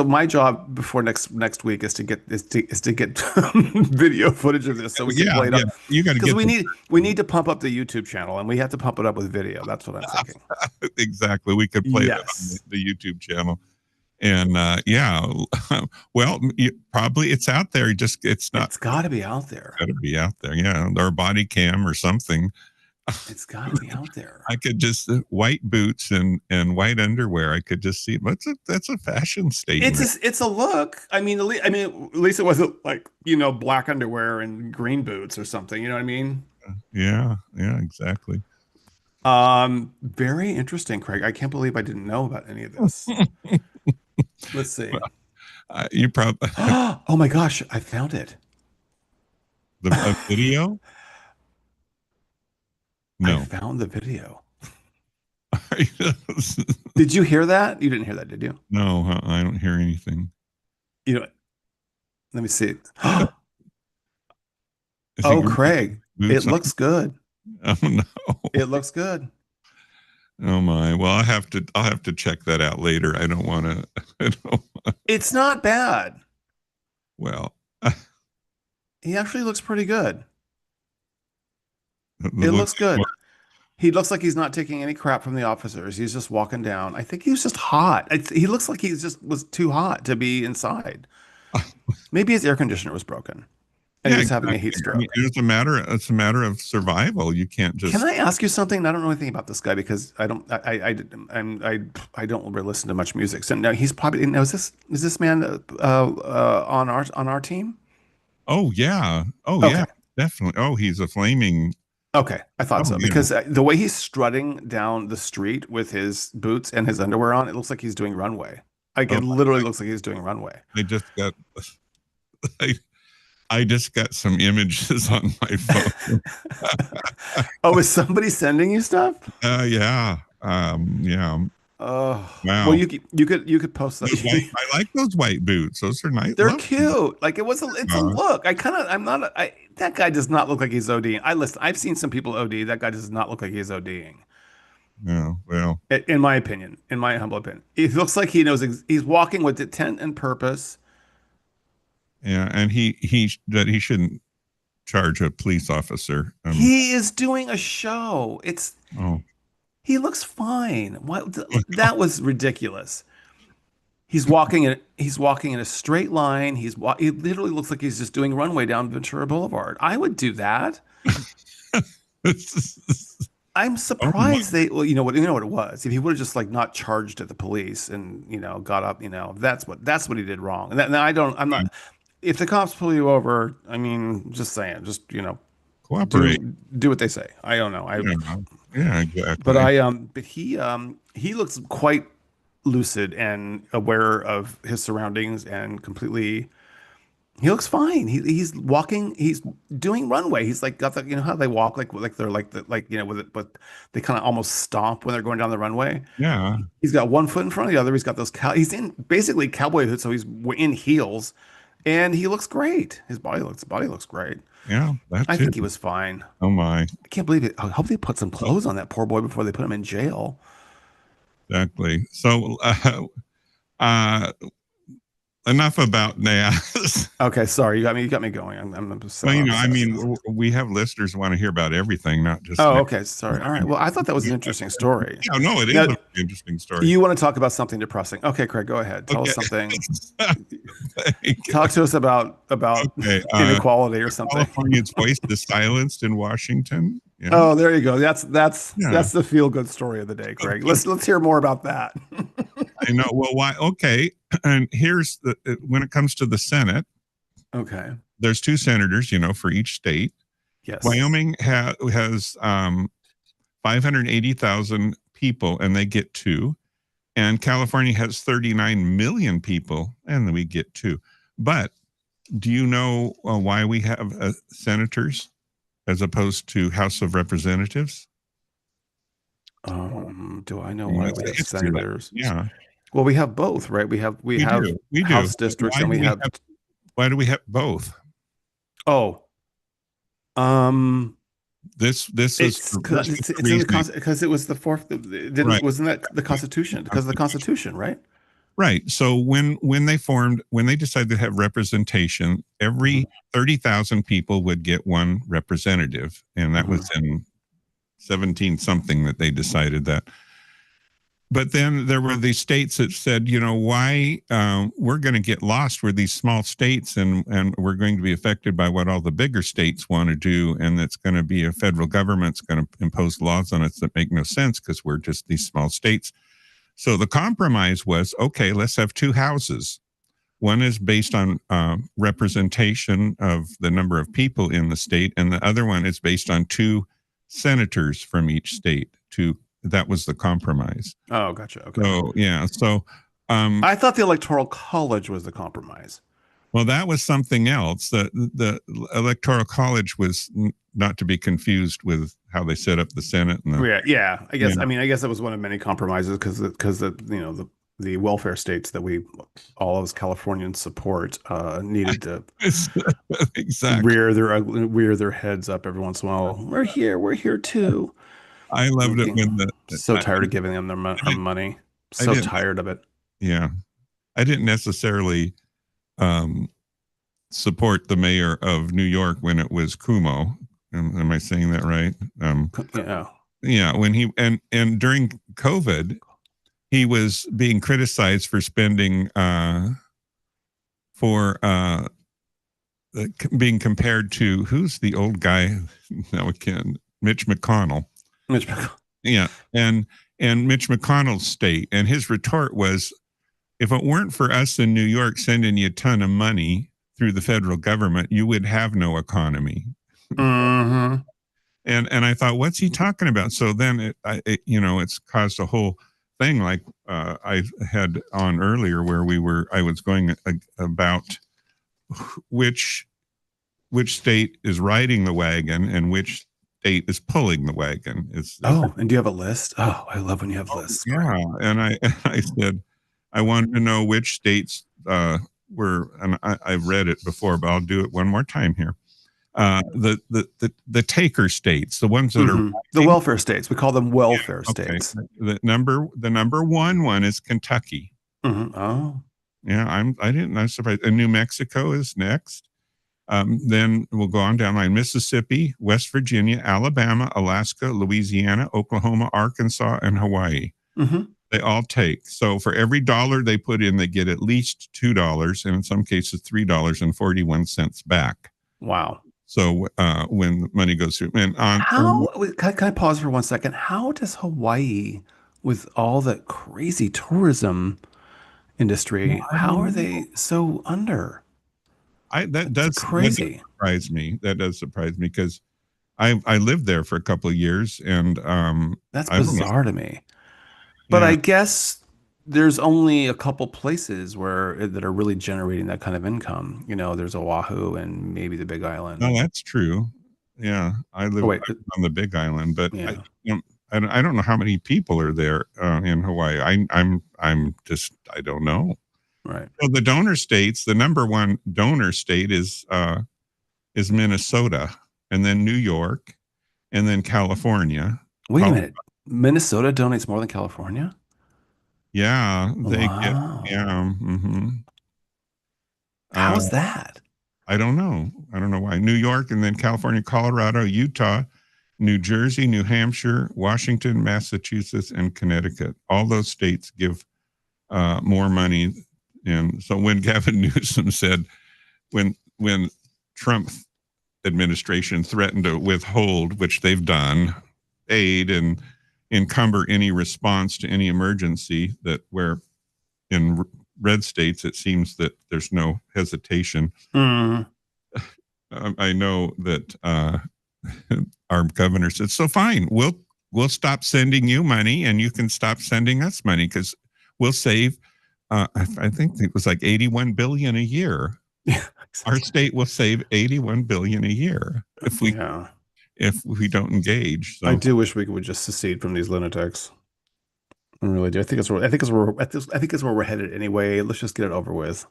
Speaker 16: my job before next week is to get video footage of this so we can play it up.
Speaker 8: You got to get
Speaker 16: we need to pump up the YouTube channel and we have to pump it up with video. That's what I'm thinking.
Speaker 8: Exactly. We could play it on the YouTube channel. And well, probably it's out there. It's not.
Speaker 16: It's got to be out there.
Speaker 8: Got to be out there. Yeah, or body cam or something.
Speaker 16: It's got to be out there.
Speaker 8: I could just white boots and white underwear. I could just see. That's a fashion statement.
Speaker 16: It's a look. I mean, at least it wasn't like black underwear and green boots or something. You know what I mean?
Speaker 8: Yeah, exactly.
Speaker 16: Very interesting, Craig. I can't believe I didn't know about any of this. Let's see.
Speaker 8: You probably.
Speaker 16: Oh my gosh! I found it.
Speaker 8: The video? No.
Speaker 16: I found the video. Did you hear that? You didn't hear that, did you?
Speaker 8: No, I don't hear anything.
Speaker 16: You know, let me see.
Speaker 8: Is
Speaker 16: Oh,
Speaker 8: he
Speaker 16: Craig,
Speaker 8: boots
Speaker 16: it looks good.
Speaker 8: Oh no.
Speaker 16: It looks good.
Speaker 8: Oh my. Well, I'll have to check that out later. I don't want to.
Speaker 16: It's not bad.
Speaker 8: Well,
Speaker 16: He actually looks pretty good.
Speaker 8: the
Speaker 16: It
Speaker 8: look-
Speaker 16: looks good. He looks like he's not taking any crap from the officers. He's just walking down. I think he was just hot. He looks like he just was too hot to be inside. Maybe his air conditioner was broken, and he was having a heat
Speaker 8: exactly.
Speaker 16: stroke.
Speaker 8: I mean, it's a matter of survival. You can't just.
Speaker 16: Can I ask you something? I don't know anything about this guy because I don't really listen to much music. So now he's probably now is this man on our team?
Speaker 8: Oh yeah. Oh
Speaker 16: Okay.
Speaker 8: yeah. Definitely. Oh, he's a flaming.
Speaker 16: Okay, I thought
Speaker 8: Oh,
Speaker 16: so
Speaker 8: yeah.
Speaker 16: because the way he's strutting down the street with his boots and his underwear on, it looks like he's doing runway. Like it literally looks like he's doing runway.
Speaker 8: I just got. I just got some images on my phone.
Speaker 16: Oh, is somebody sending you stuff?
Speaker 8: Yeah. Yeah.
Speaker 16: Oh,
Speaker 8: Wow.
Speaker 16: well, you could post those.
Speaker 8: I like those white boots. Those are nice.
Speaker 16: They're
Speaker 8: Love them.
Speaker 16: cute. Like it's a look. That guy does not look like he's ODing. I've seen some people OD. That guy does not look like he's ODing.
Speaker 8: No, well,
Speaker 16: In my opinion, in my humble opinion, it looks like he knows he's walking with intent and purpose.
Speaker 8: yeah, and he shouldn't charge a police officer.
Speaker 16: He is doing a show.
Speaker 8: Oh,
Speaker 16: He looks fine. That was ridiculous. He's walking in a straight line. He literally looks like he's just doing runway down Ventura Boulevard. I would do that. I'm surprised you know what it was. If he would have just like not charged at the police and got up, that's what he did wrong. And I'm not. If the cops pull you over, I mean, just saying, just
Speaker 8: cooperate.
Speaker 16: Do what they say. I don't know.
Speaker 8: Yeah, exactly.
Speaker 16: But he looks quite lucid and aware of his surroundings and completely. He looks fine. He's walking. He's doing runway. He's like got the how they walk like they're with it, but they kind of almost stomp when they're going down the runway.
Speaker 8: Yeah.
Speaker 16: He's got one foot in front of the other. He's got those he's in basically cowboy boots, so he's in heels, and he looks great. His body looks great.
Speaker 8: Yeah,
Speaker 16: I think he was fine.
Speaker 8: Oh my!
Speaker 16: I can't believe it. I hope they put some clothes on that poor boy before they put him in jail.
Speaker 8: Exactly. So, enough about NAS.
Speaker 16: Okay, sorry, you got me going. I'm so
Speaker 8: well,
Speaker 16: obsessed.
Speaker 8: I mean, we have listeners who want to hear about everything, not just.
Speaker 16: Oh,
Speaker 8: NAS.
Speaker 16: okay, sorry. All right. Well, I thought that was an interesting story.
Speaker 8: Yeah, no, it is
Speaker 16: Now,
Speaker 8: an interesting story.
Speaker 16: You want to talk about something depressing? Okay, Craig, go ahead. Tell us something.
Speaker 8: Thank you.
Speaker 16: Talk to us about
Speaker 8: Okay,
Speaker 16: inequality or something.
Speaker 8: California's voice is silenced in Washington. Yeah.
Speaker 16: Oh, there you go. That's the feel good story of the day, Craig. Let's hear more about that.
Speaker 8: I know. Well, why? Okay, and here's when it comes to the Senate.
Speaker 16: Okay.
Speaker 8: There's 2 senators, for each state.
Speaker 16: Yes.
Speaker 8: Wyoming has 580,000 people, and they get 2. And California has 39 million people, and we get 2. But do you know why we have senators as opposed to House of Representatives?
Speaker 16: Do I know why we have senators?
Speaker 8: Yeah.
Speaker 16: Well, we have both, right? We have House districts, and we have.
Speaker 8: Why do we have both?
Speaker 16: Oh,
Speaker 8: this is
Speaker 16: because it was the fourth.
Speaker 8: Right.
Speaker 16: Wasn't that the Constitution? Because of the Constitution, right?
Speaker 8: Right. So when they decided to have representation, every 30,000 people would get 1 representative, and that was in 17 something that they decided that. But then there were these states that said, why we're going to get lost. We're these small states, and we're going to be affected by what all the bigger states want to do, and it's going to be a federal government's going to impose laws on us that make no sense because we're just these small states. So the compromise was, okay, let's have 2 houses. One is based on representation of the number of people in the state, and the other one is based on 2 senators from each state. That was the compromise.
Speaker 16: Oh, gotcha. Okay.
Speaker 8: So yeah. So
Speaker 16: I thought the Electoral College was the compromise.
Speaker 8: Well, that was something else. The Electoral College was not to be confused with how they set up the Senate. And
Speaker 16: yeah. I guess that was one of many compromises because the welfare states that all of us Californians support needed to
Speaker 8: exactly
Speaker 16: rear their heads up every once in a while. We're here too.
Speaker 8: I loved it when
Speaker 16: so tired of giving them our money. So tired of it.
Speaker 8: Yeah, I didn't necessarily support the mayor of New York when it was Cuomo. Am I saying that right? Yeah. When he and during COVID, he was being criticized for spending being compared to who's the old guy now again, Mitch McConnell. Yeah, and Mitch McConnell's state, and his retort was, if it weren't for us in New York sending you a ton of money through the federal government, you would have no economy.
Speaker 16: Mm-hmm.
Speaker 8: And I thought, what's he talking about? So then it's caused a whole thing like I had on earlier where I was going about which state is riding the wagon and which state is pulling the wagon.
Speaker 16: And do you have a list? Oh, I love when you have lists.
Speaker 8: Yeah, and I said I wanted to know which states were, and I've read it before, but I'll do it one more time here. The taker states, the ones that are
Speaker 16: the welfare states. We call them welfare states.
Speaker 8: The number one is Kentucky.
Speaker 16: Mm-hmm. Oh,
Speaker 8: yeah. I'm surprised. And New Mexico is next. Then we'll go on down line: Mississippi, West Virginia, Alabama, Alaska, Louisiana, Oklahoma, Arkansas, and Hawaii.
Speaker 16: Mm-hmm.
Speaker 8: They all take. So for every $1 they put in, they get at least $2, and in some cases $3.41 back.
Speaker 16: Wow.
Speaker 8: So when the money goes through, and
Speaker 16: can I pause for 1 second? How does Hawaii, with all the crazy tourism industry, how are they so under?
Speaker 8: That does surprise me. That does surprise me because I lived there for a couple of years, and
Speaker 16: that's bizarre to me. But I guess there's only a couple places that are really generating that kind of income. There's Oahu and maybe the Big Island.
Speaker 8: No, that's true. Yeah, I live on the Big Island, but I don't know how many people are there in Hawaii. I'm just I don't know.
Speaker 16: Right.
Speaker 8: So the donor states, the number one donor state is Minnesota, and then New York, and then California.
Speaker 16: Wait a minute. Minnesota donates more than California?
Speaker 8: Yeah, they get. Yeah. Mm-hmm.
Speaker 16: How's that?
Speaker 8: I don't know. I don't know why. New York, and then California, Colorado, Utah, New Jersey, New Hampshire, Washington, Massachusetts, and Connecticut. All those states give more money. And so when Gavin Newsom said, when Trump administration threatened to withhold, which they've done, aid and encumber any response to any emergency, that where in red states it seems that there's no hesitation.
Speaker 16: Mm.
Speaker 8: I know that our governor said, so fine, we'll stop sending you money and you can stop sending us money because we'll save I think it was like $81 billion a year.
Speaker 16: Yeah, exactly.
Speaker 8: Our state will save $81 billion a year if we don't engage. So.
Speaker 16: I do wish we would just secede from these lunatics. I really do. I think it's where we're headed anyway. Let's just get it over with.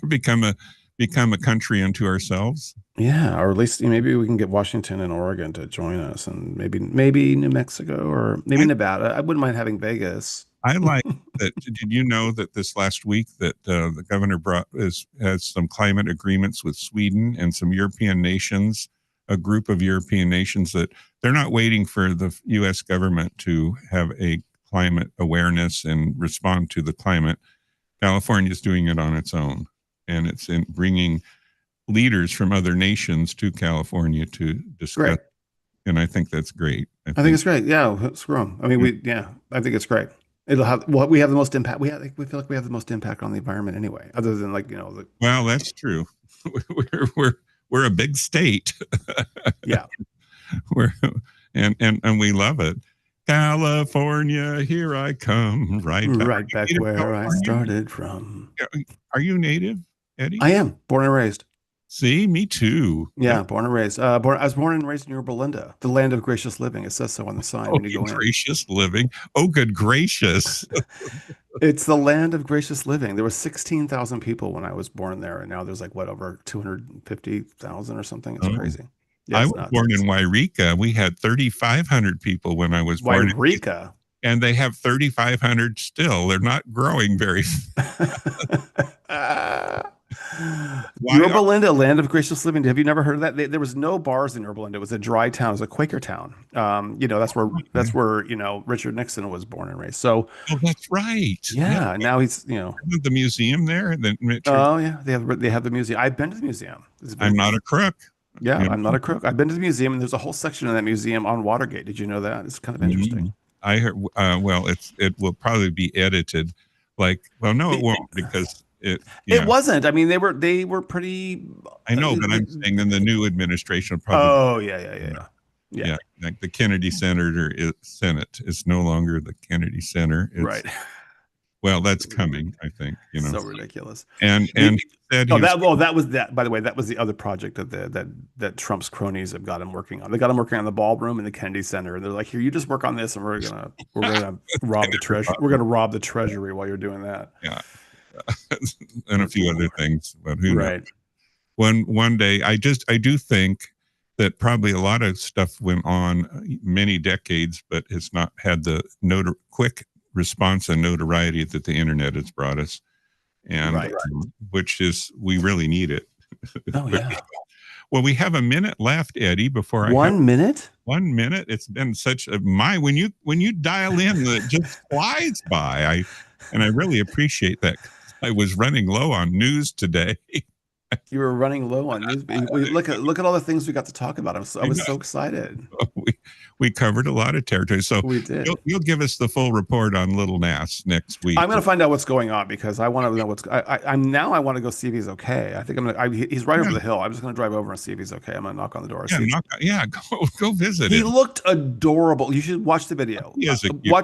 Speaker 8: Become a country unto ourselves.
Speaker 16: Yeah, or at least maybe we can get Washington and Oregon to join us, and maybe New Mexico or maybe Nevada. I wouldn't mind having Vegas.
Speaker 8: I like that. Did you know that this last week that the governor has some climate agreements with Sweden and some European nations, a group of European nations that they're not waiting for the U.S. government to have a climate awareness and respond to the climate. California is doing it on its own, and it's in bringing leaders from other nations to California to discuss.
Speaker 16: Great.
Speaker 8: And I think that's great.
Speaker 16: I think it's great. Yeah, screw them. I mean, I think it's great. We have the most impact. We feel like we have the most impact on the environment anyway, other than
Speaker 8: well, that's true. We're a big state.
Speaker 16: Yeah.
Speaker 8: And we love it. California, here I come. Right
Speaker 16: back where I started from.
Speaker 8: Are you native? Eddie?
Speaker 16: I am born and raised.
Speaker 8: See, me too.
Speaker 16: Yeah, born and raised. I was born and raised in Yorba Linda, the land of gracious living. It says so on the sign when you go in.
Speaker 8: Gracious living. Oh, good gracious.
Speaker 16: It's the land of gracious living. There were 16,000 people when I was born there, and now there's like over 250,000 or something. It's crazy. Yeah,
Speaker 8: I was born in Wairika. We had 3,500 people when I was born.
Speaker 16: Wairika.
Speaker 8: And they have 3,500 still. They're not growing very
Speaker 16: Yorba Linda, land of gracious living. Have you never heard of that? There was no bars in Yorba Linda. It was a dry town. It was a Quaker town. That's where Richard Nixon was born and raised. So,
Speaker 8: that's right.
Speaker 16: Yeah. Now he's
Speaker 8: the museum there.
Speaker 16: Oh yeah, they have the museum. I've been to the museum.
Speaker 8: I'm not a crook.
Speaker 16: Yeah, I'm not a crook. I've been to the museum, and there's a whole section in that museum on Watergate. Did you know that? It's kind of interesting.
Speaker 8: I heard. It will probably be edited. No, it won't because. It
Speaker 16: wasn't. I mean, they were pretty.
Speaker 8: I know, but I'm saying in the new administration.
Speaker 16: Probably, yeah.
Speaker 8: Like the Kennedy Senate is no longer the Kennedy Center.
Speaker 16: Right.
Speaker 8: Well, that's coming. I think
Speaker 16: so ridiculous.
Speaker 8: And he said
Speaker 16: that was that. By the way, that was the other project that Trump's cronies have got him working on. They got him working on the ballroom in the Kennedy Center, and they're like, "Here, you just work on this, and we're gonna rob the treasury. We're gonna rob the treasury while you're doing that."
Speaker 8: Yeah. And a few other things, but who knows? One day, I do think that probably a lot of stuff went on many decades, but it's not had the quick response and notoriety that the internet has brought us, and which is we really need it.
Speaker 16: Oh yeah.
Speaker 8: Well, we have a minute left, Eddie. Before
Speaker 16: 1 minute.
Speaker 8: 1 minute. It's been such when you dial in, it just flies by. I really appreciate that. I was running low on news today.
Speaker 16: You were running low on news. Look at all the things we got to talk about. I was so excited.
Speaker 8: We covered a lot of territory. So
Speaker 16: we did.
Speaker 8: You'll give us the full report on Little Nass next week.
Speaker 16: I'm going to find out what's going on because I want to know I want to go see if he's okay. I think he's right over the hill. I'm just going to drive over and see if he's okay. I'm going to knock on the door.
Speaker 8: Go visit him.
Speaker 16: He looked adorable. You should watch the video.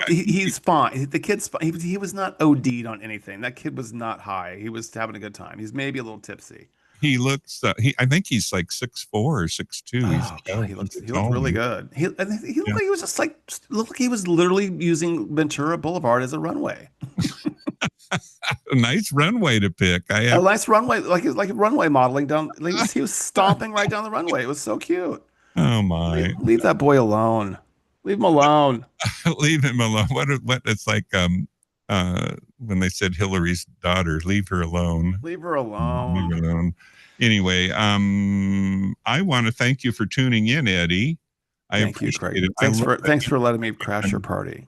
Speaker 8: He's
Speaker 16: fine. The kid's fine. He was not OD'd on anything. That kid was not high. He was having a good time. He's maybe a little tipsy.
Speaker 8: He looks. I think he's like 6'4" or 6'2".
Speaker 16: He looked really good. He looked like he was just looked like he was literally using Ventura Boulevard as a runway.
Speaker 8: A nice runway to pick.
Speaker 16: A nice runway, like runway modeling down. He was stomping right down the runway. It was so cute.
Speaker 8: Oh my!
Speaker 16: Leave that boy alone. Leave him alone.
Speaker 8: Leave him alone. What? It's like when they said Hillary's daughter, leave her alone.
Speaker 16: Leave her alone.
Speaker 8: Leave her alone. Anyway, I want to thank you for tuning in, Eddie.
Speaker 16: Thank you, Craig. Thanks for letting me crash your party.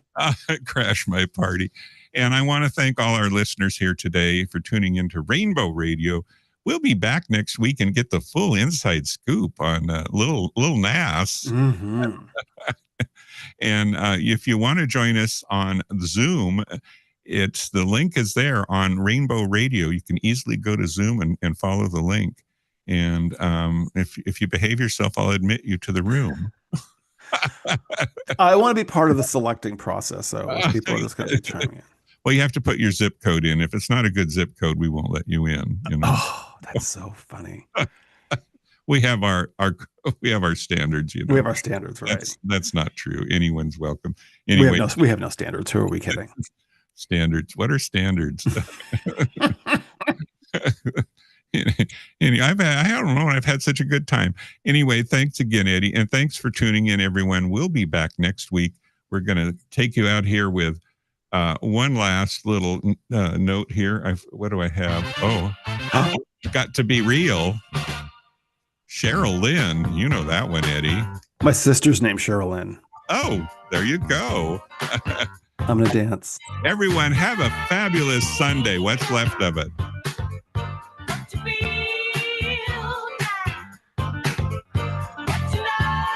Speaker 8: Crash my party. And I want to thank all our listeners here today for tuning into Rainbow Radio. We'll be back next week and get the full inside scoop on Little Nass.
Speaker 16: Mm-hmm.
Speaker 8: And if you want to join us on Zoom, the link is there on Rainbow Radio. You can easily go to Zoom and follow the link. And if you behave yourself, I'll admit you to the room.
Speaker 16: I want to be part of the selecting process, so people are just going to be chiming in.
Speaker 8: Well, you have to put your zip code in. If it's not a good zip code, we won't let you in.
Speaker 16: Oh, that's so funny.
Speaker 8: We have our standards.
Speaker 16: We have our standards, right?
Speaker 8: That's not true. Anyone's welcome. Anyway,
Speaker 16: we have no standards. Who are we kidding?
Speaker 8: Standards. What are standards? I don't know. I've had such a good time. Anyway, thanks again, Eddie, and thanks for tuning in, everyone. We'll be back next week. We're going to take you out here with one last little note here. What do I have? Got to Be Real. Cheryl Lynn. You know that one, Eddie.
Speaker 16: My sister's named Cheryl Lynn.
Speaker 8: Oh, there you go.
Speaker 16: I'm going to dance.
Speaker 8: Everyone, have a fabulous Sunday. What's left of it.